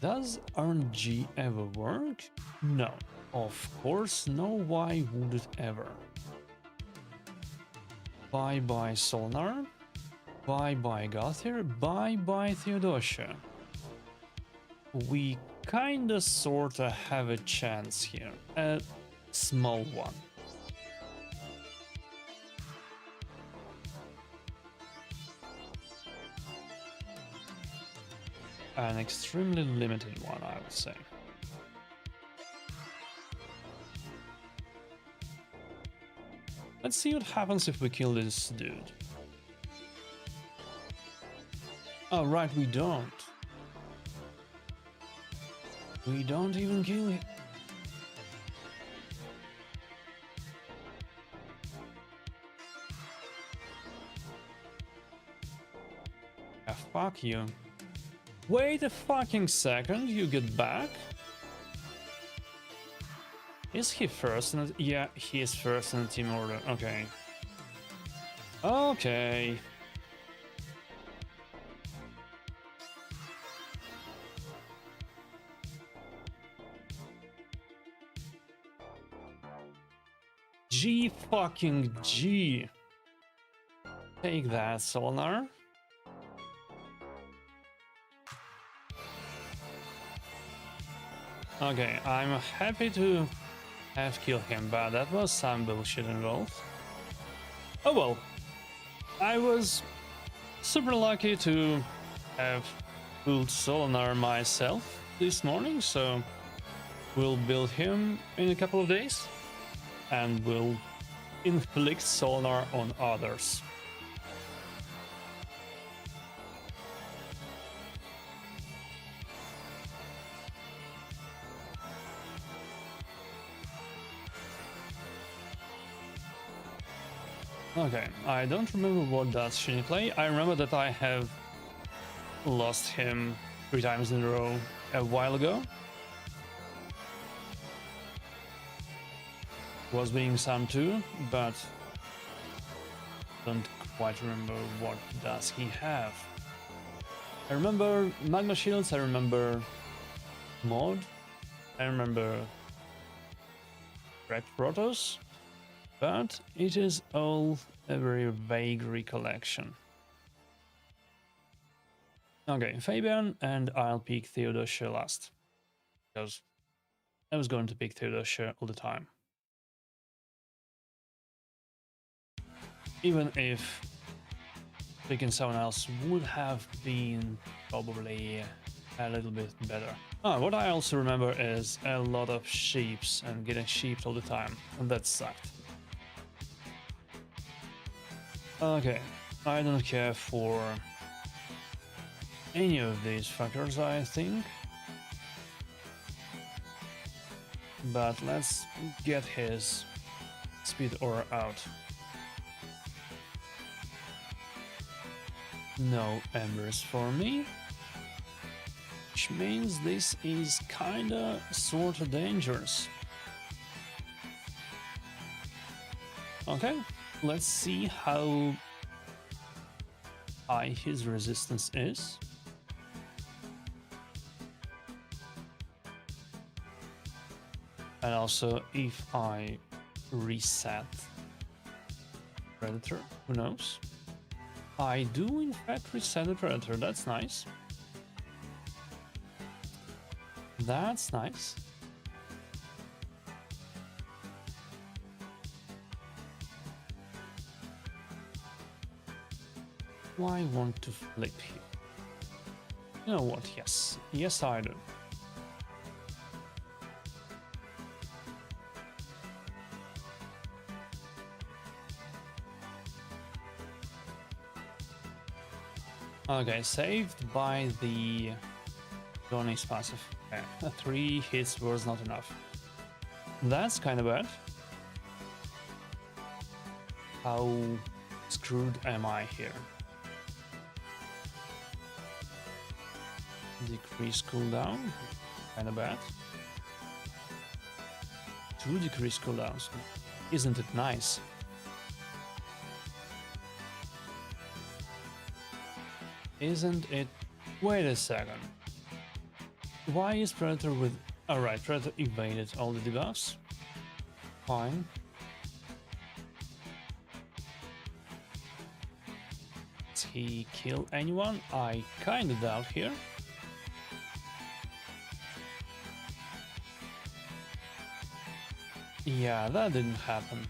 Does RNG ever work? No. Of course, no. Why would it ever? Bye-bye Solnar. Bye-bye Gauthier. Bye-bye Theodosia. We kinda sorta have a chance here. A small one. An extremely limited one, I would say. Let's see what happens if we kill this dude. Oh, right, we don't. We don't even kill him. Ah, fuck you. Wait a fucking second, you get back? Is he first in the... Yeah, he is first in the team order. Okay. Okay. G fucking G. Take that, Solnar. Okay, I'm happy to have killed him, but that was some bullshit involved. Oh well. I was super lucky to have built Solnar myself this morning, so we'll build him in a couple of days and we'll inflict Solnar on others. Okay, I don't remember what does Shinny play. I remember that I have lost him 3 times in a row a while ago. Was being some too, but don't quite remember what does he have. I remember Magma Shields, I remember Mod, I remember Red Protoss, but it is all a very vague recollection. Okay, Fabian, and I'll pick Theodosia last, because I was going to pick Theodosia all the time. Even if picking someone else would have been probably a little bit better. What I also remember is a lot of sheeps and getting sheeped all the time, and that sucked. Okay, I don't care for any of these factors, I think. But let's get his speed aura out. No embers for me. Which means this is kinda sorta dangerous. Okay, let's see how high his resistance is. And also if I reset Predator, who knows? I do in fact reset the Predator, that's nice. That's nice. Do I want to flip here? You know what, yes. Yes I do. Okay, saved by the Donnie's passive. Okay. 3 hits was not enough. That's kind of bad. How screwed am I here? Decrease cooldown, kind of bad. 2 decrease cooldowns, isn't it nice? Isn't it? Wait a second. Why is Predator with... Alright, Predator evaded all the debuffs. Fine. Does he kill anyone? I kinda doubt here. Yeah, that didn't happen.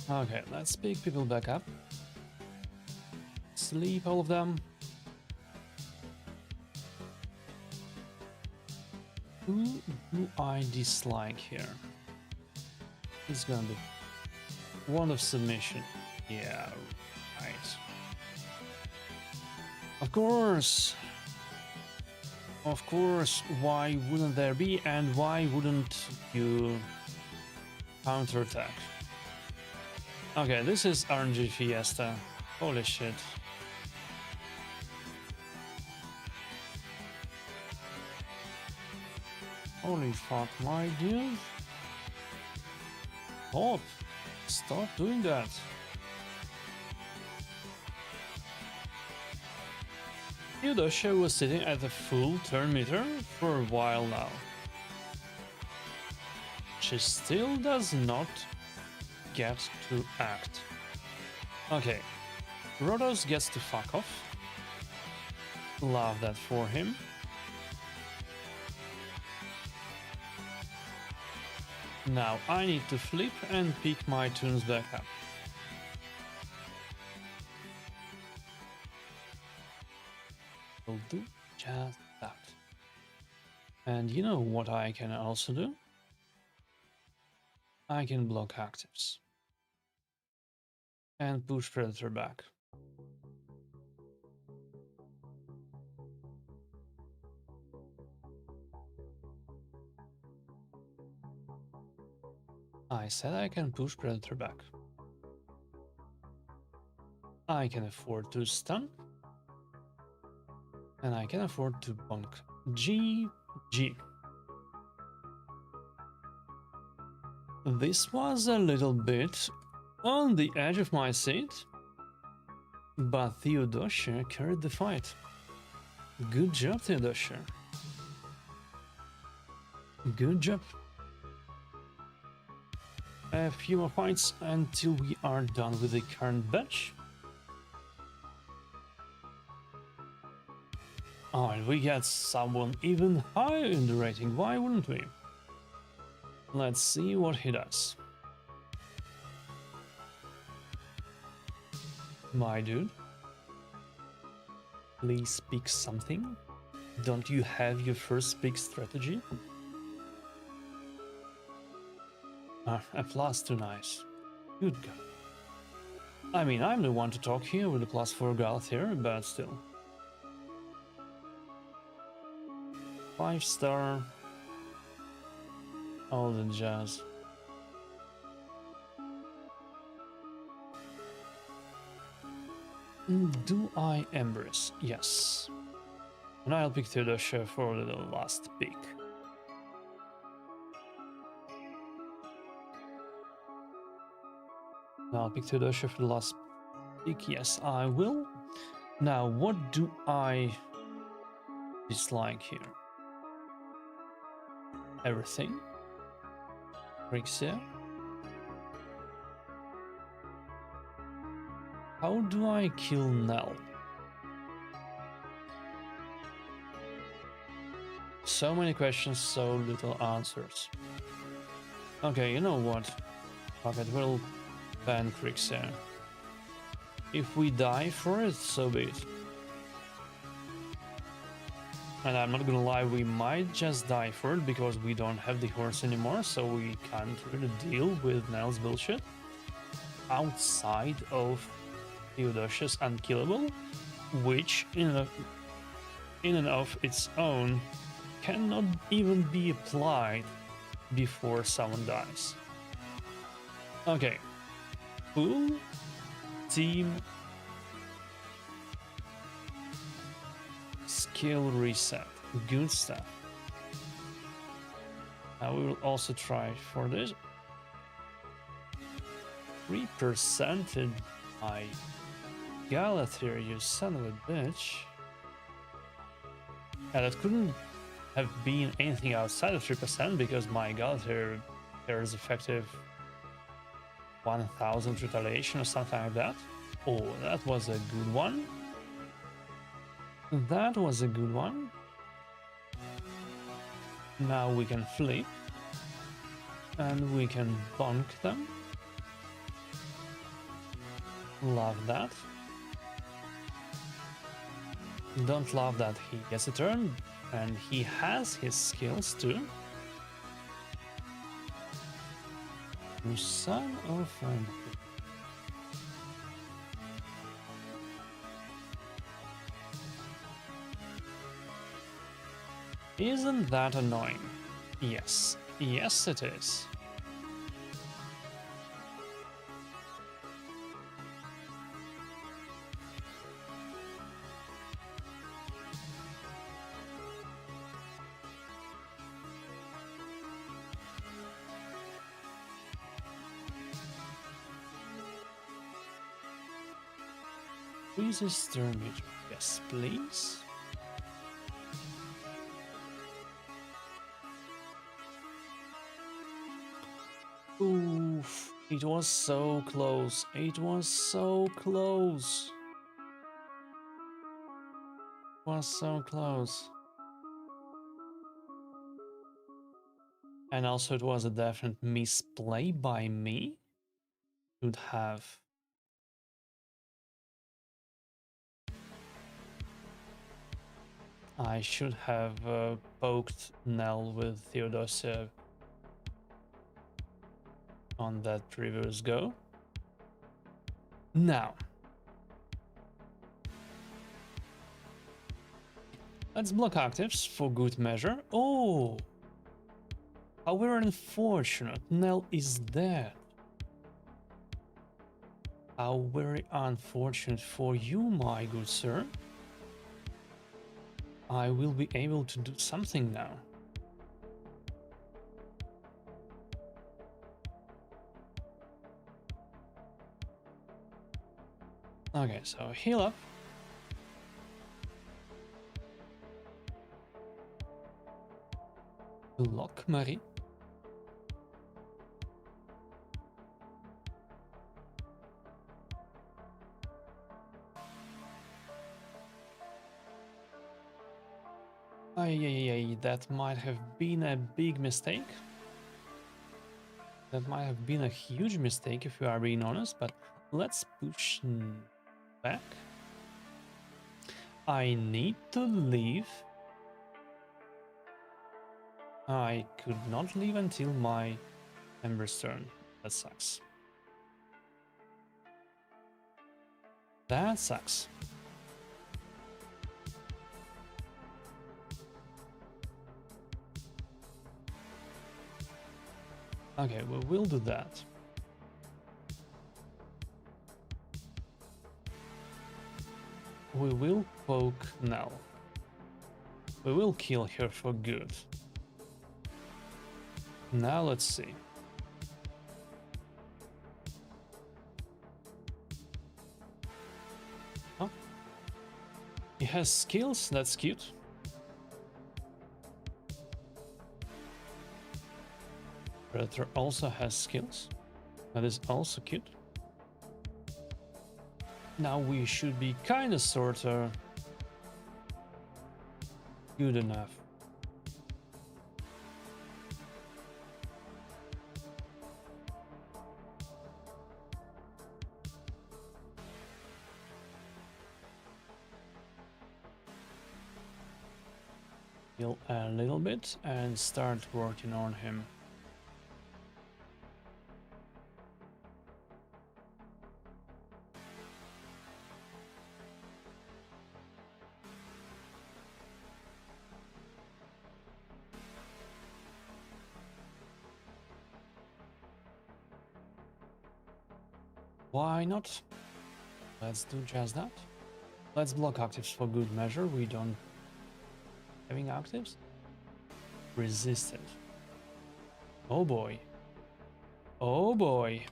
Okay, let's pick people back up. Sleep all of them. Who do I dislike here? It's gonna be one of submission. Yeah, right. Of course! Of course, why wouldn't there be, and why wouldn't you counterattack? Okay, this is RNG Fiesta. Holy shit. Holy fuck, my dude. Stop. Stop doing that. Theodosia was sitting at the full turn meter for a while now. She still does not get to act. Okay, Rodos gets to fuck off. Love that for him. Now I need to flip and pick my tunes back up. We'll do just that. And you know what I can also do? I can block actives. And push Predator back. I said I can push Predator back. I can afford to stun. And I can afford to bonk. GG. This was a little bit on the edge of my seat, but Theodosia carried the fight. Good job, Theodosia. Good job. A few more fights until we are done with the current batch. Oh, and we get someone even higher in the rating, why wouldn't we? Let's see what he does. My dude, please pick something. Don't you have your first pick strategy? Ah, a +2, nice. Good God. I mean, I'm the one to talk here with a +4 Galthier, but still. 5-star. All the jazz. Do I embrace? Yes. And I'll pick Theodosia for the last pick. I'll pick Theodosia for the last pick. Yes, I will. Now, what do I dislike here? Everything. Reactor. How do I kill Nell? So many questions, so little answers. Okay, you know what? Fuck it, we'll ban Reactor. If we die for it, so be it. And I'm not gonna lie, we might just die for it because we don't have the horse anymore, so we can't really deal with Nell's bullshit. Outside of Theodosia's unkillable, which in and of its own cannot even be applied before someone dies. Okay. Full team skill reset. Good stuff. Now we will also try for this. 3%ed by Galthier, you son of a bitch. Yeah, that couldn't have been anything outside of 3% because my Galthier there is effective 1000 retaliation or something like that. Oh, that was a good one. That was a good one. Now we can flip and we can bonk them. Love that. Don't love that he gets a turn and he has his skills too. You son of a... Isn't that annoying? Yes. Yes, it is. Freezes thermometer. Yes, please. Oof, it was so close. It was so close. It was so close. And also it was a definite misplay by me. Should have... I should have poked Nell with Theodosia on that previous go. Now, let's block actives for good measure. Oh, how very unfortunate. Nell is dead. How very unfortunate for you, my good sir. I will be able to do something now. Okay, so heal up. Lock Marie. Ay, that might have been a big mistake. That might have been a huge mistake if you are being honest, but let's push back. I need to leave. I could not leave until my Ember's turn. That sucks. That sucks. Okay, we will do that. We will poke Nell. We will kill her for good. Now let's see. Oh. He has skills, that's cute. Predator also has skills. That is also cute. Now we should be kinda sorta good enough. Heal a little bit and start working on him. Why not? Let's do just that. Let's block actives for good measure. We don't having actives. Resisted. Oh boy. Oh boy.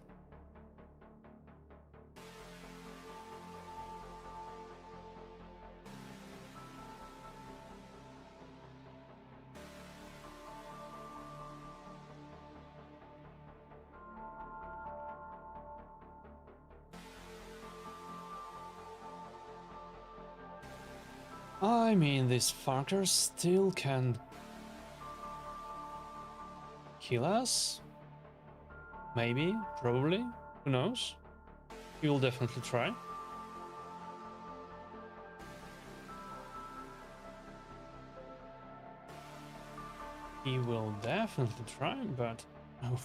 I mean, these fuckers still can kill us? Maybe, probably, who knows? We will definitely try. He will definitely try, but... Oh.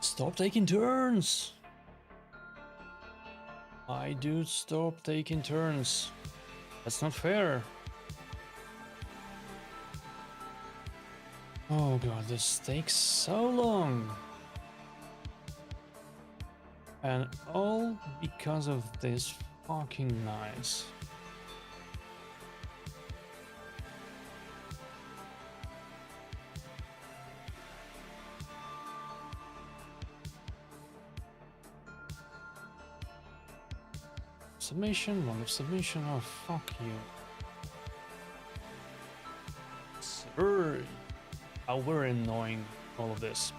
Stop taking turns! My dude, stop taking turns. That's not fair. Oh god, this takes so long. And all because of this fucking knives. Submission, one of submission, oh fuck you. Sir. How very annoying, all of this.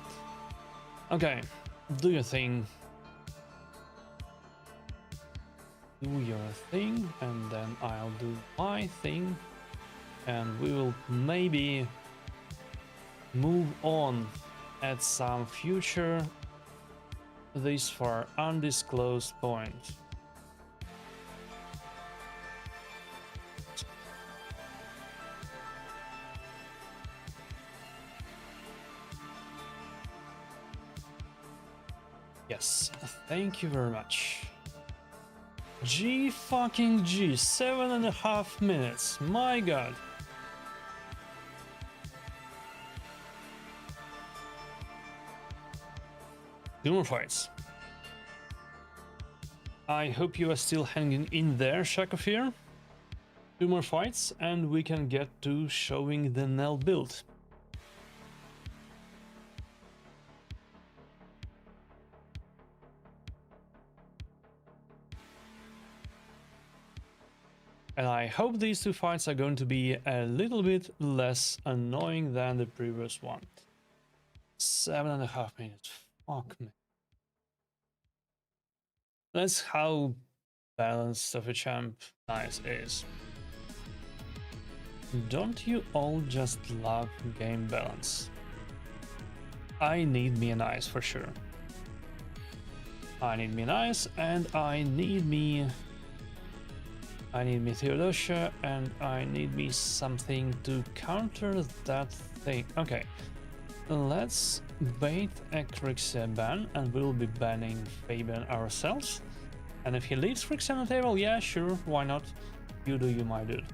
Okay, do your thing. Do your thing, and then I'll do my thing. And we will maybe move on at some future this far undisclosed point. Yes, thank you very much. G fucking G, 7.5 minutes, my god. Two more fights. I hope you are still hanging in there, Shakofir. 2 more fights and we can get to showing the Nell build. And I hope these 2 fights are going to be a little bit less annoying than the previous one. 7.5 minutes. Fuck me. That's how balanced of a champ Nice is. Don't you all just love game balance? I need me an ice for sure. I need me an ice, and I need me Theodosia, and I need me something to counter that thing. Okay, let's bait a Crixia ban, and we'll be banning Fabian ourselves. And if he leaves Crixia on the table, yeah, sure, why not? You do you, my dude.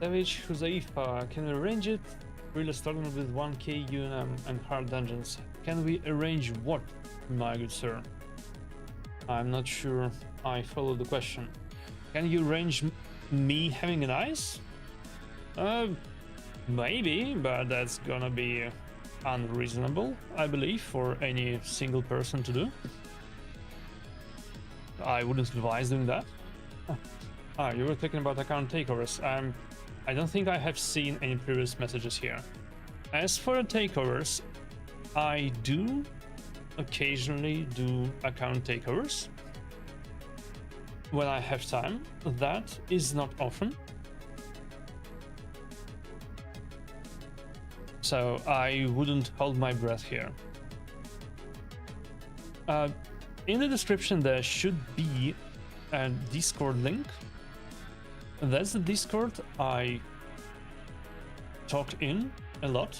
Savage Huzaifa, can we arrange it? Really starting with 1k UNM and hard dungeons. Can we arrange what, my good sir? I'm not sure I follow the question. Can you arrange me having an ice? Maybe, but that's gonna be unreasonable, I believe, for any single person to do. I wouldn't advise doing that. You were talking about account takeovers. I don't think I have seen any previous messages here. As for the takeovers, I do occasionally do account takeovers when I have time. That is not often. So I wouldn't hold my breath here. In the description there should be a Discord link. That's the Discord I talk in a lot.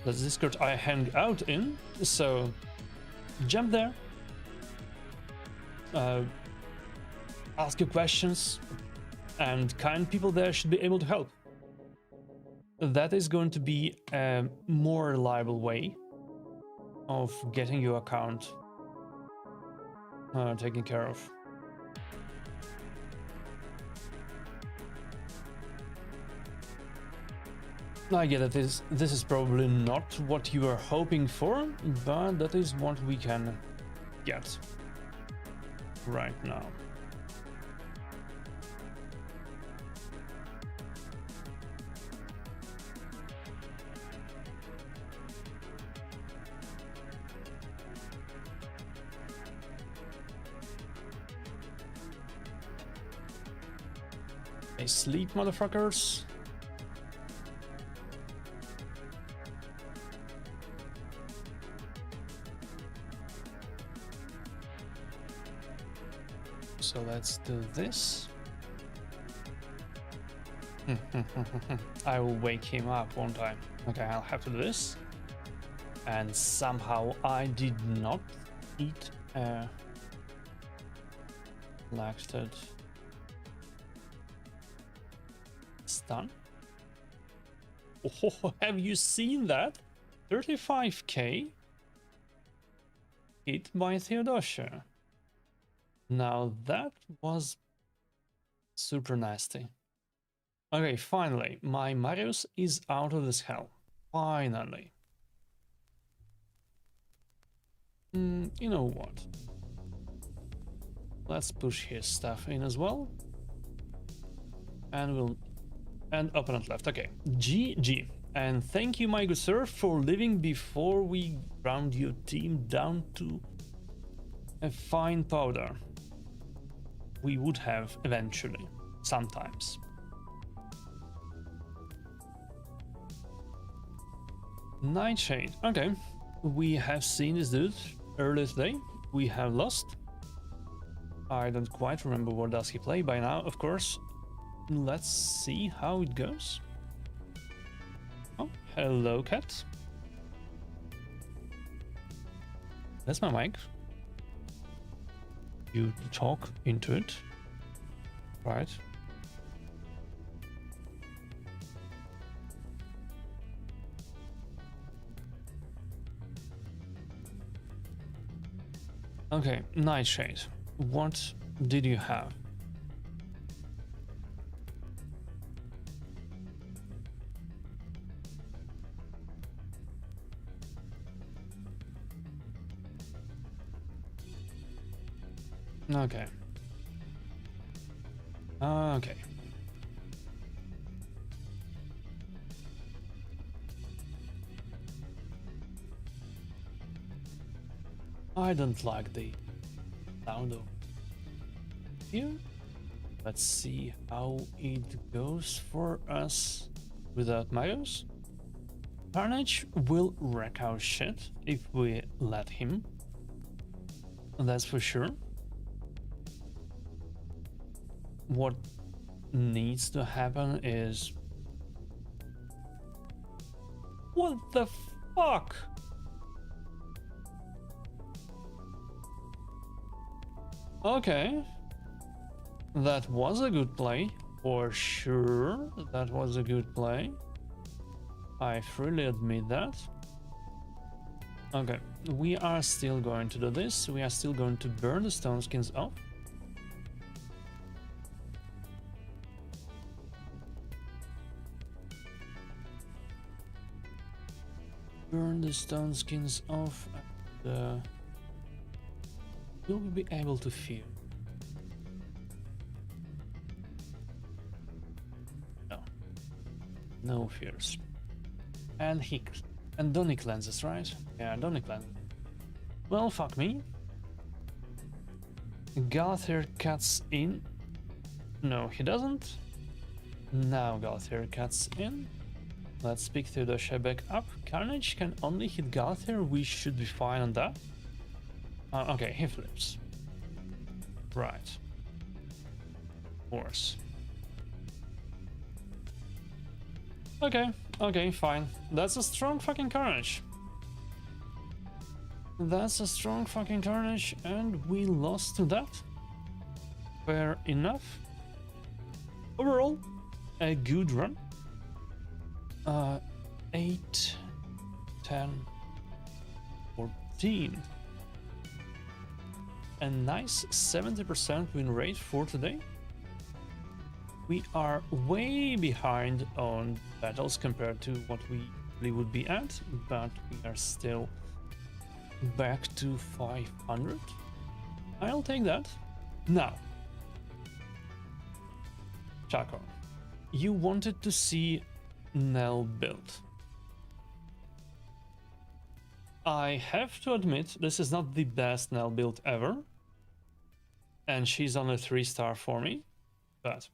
That's the Discord I hang out in, so jump there, ask your questions, and kind people there should be able to help. That is going to be a more reliable way of getting your account taken care of. I get that this is probably not what you are hoping for, but that is what we can get right now. Hey, sleep, motherfuckers. So let's do this. I will wake him up, won't I? Okay, I'll have to do this. And somehow I did not eat a lacted stun. Oh, have you seen that? 35k hit by Theodosia. Now that was super nasty. Okay, finally, my Marius is out of this hell. Finally. You know what? Let's push his stuff in as well. And opponent left. Okay, GG. And thank you, my good sir, for living before we ground your team down to a fine powder. We would have eventually, sometimes. Nightshade. Okay, we have seen this dude earlier today. We have lost. I don't quite remember what does he play by now, of course. Let's see how it goes. Oh, hello, cat. That's my mic. you to talk into it, right? Okay, Nightshade, what did you have? Okay. Okay. I don't like the sound of here. Let's see how it goes for us without Magos. Carnage will wreck our shit if we let him. That's for sure. What needs to happen is... What the fuck? Okay. That was a good play, for sure. That was a good play. I freely admit that. Okay, we are still going to do this. We are still going to burn the stone skins off. Burn the stone skins off, and will we be able to feel? No. No fears. And Donny cleanses, right? Yeah, Donny cleanses. Well, fuck me. Galthier cuts in. No, he doesn't. Now Galthier cuts in. Let's pick Theodosia back up. Carnage can only hit Galthier. We should be fine on that. Okay, he flips. Right. Of course. Okay, fine. That's a strong fucking Carnage. That's a strong fucking Carnage, and we lost to that. Fair enough. Overall, a good run. 8, 10, 14. A nice 70% win rate for today. We are way behind on battles compared to what we really would be at, but we are still back to 500. I'll take that. Now, Chaco, you wanted to see Nell build. I have to admit, this is not the best Nell build ever, and she's on a 3-star for me, but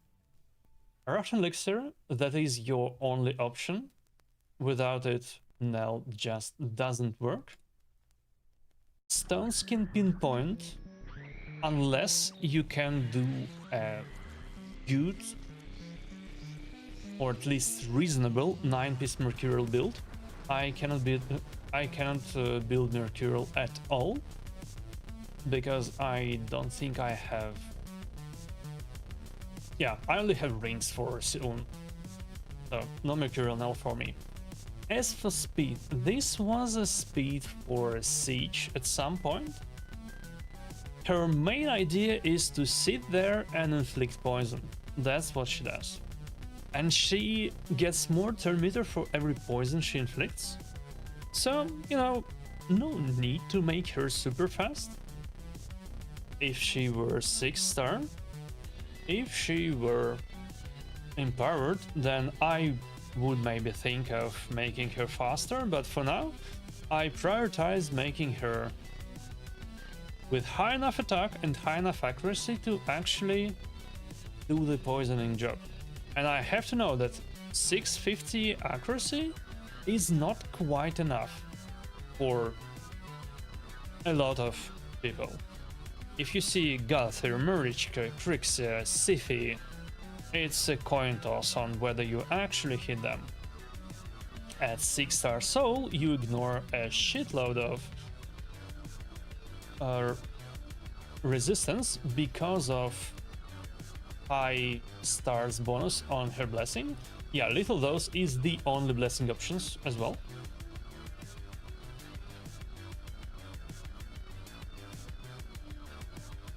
Russian Elixir, that is your only option. Without it, Nell just doesn't work. Stone Skin Pinpoint, unless you can do a good, or at least reasonable, 9-piece Mercurial build. I cannot build Mercurial at all, because I don't think I have... Yeah, I only have rings for Soon, so no Mercurial now for me. As for speed, this was a speed for Siege at some point. Her main idea is to sit there and inflict poison. That's what she does. And she gets more turn meter for every poison she inflicts. So, you know, no need to make her super fast. If she were 6-star, if she were empowered, then I would maybe think of making her faster, but for now, I prioritize making her with high enough attack and high enough accuracy to actually do the poisoning job. And I have to know that 650 accuracy is not quite enough for a lot of people. If you see Galthier, Murichka, Krixia, Siphi, it's a coin toss on whether you actually hit them. At 6-star Soul, you ignore a shitload of resistance because of high stars bonus on her blessing. Yeah, lethal dose is the only blessing options as well.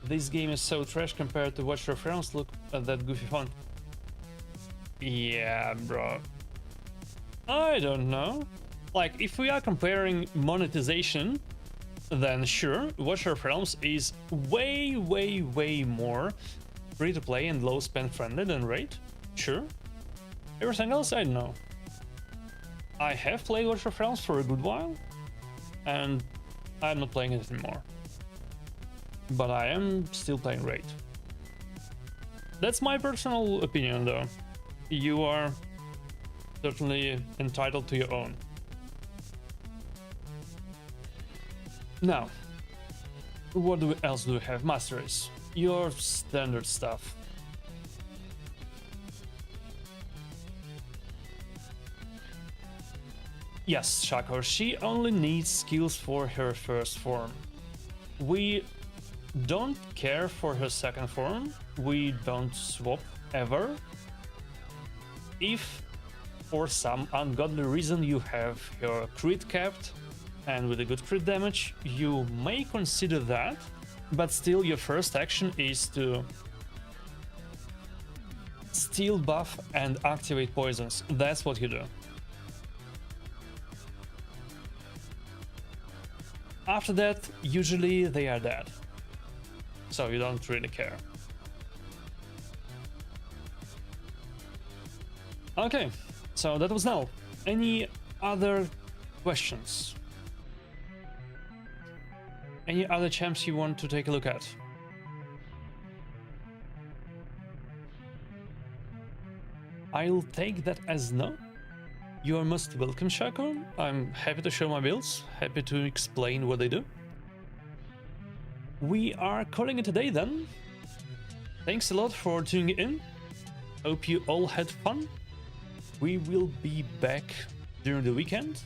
This game is so trash compared to Watch Reference. Look at that goofy font. Yeah, bro. I don't know. Like, if we are comparing monetization, then sure, Watch Realms is way more free-to-play and low-spend friendly than Raid. Sure. Everything else, I don't know. I have played Watch Realms for a good while, and I'm not playing it anymore. But I am still playing Raid. That's my personal opinion, though. You are certainly entitled to your own. Now, what else do we have? Masteries. Your standard stuff. Yes, Shako, she only needs skills for her first form. We don't care for her second form. We don't swap ever. If for some ungodly reason you have your crit capped and with a good crit damage, you may consider that, but still your first action is to steal buff and activate poisons. That's what you do. After that, usually they are dead, so you don't really care. Okay, so that was now. Any other questions? Any other champs you want to take a look at? I'll take that as no. You are most welcome, Shako. I'm happy to show my builds, happy to explain what they do. We are calling it a day then. Thanks a lot for tuning in. Hope you all had fun. We will be back during the weekend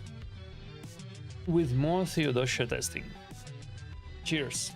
with more Theodosia testing. Cheers.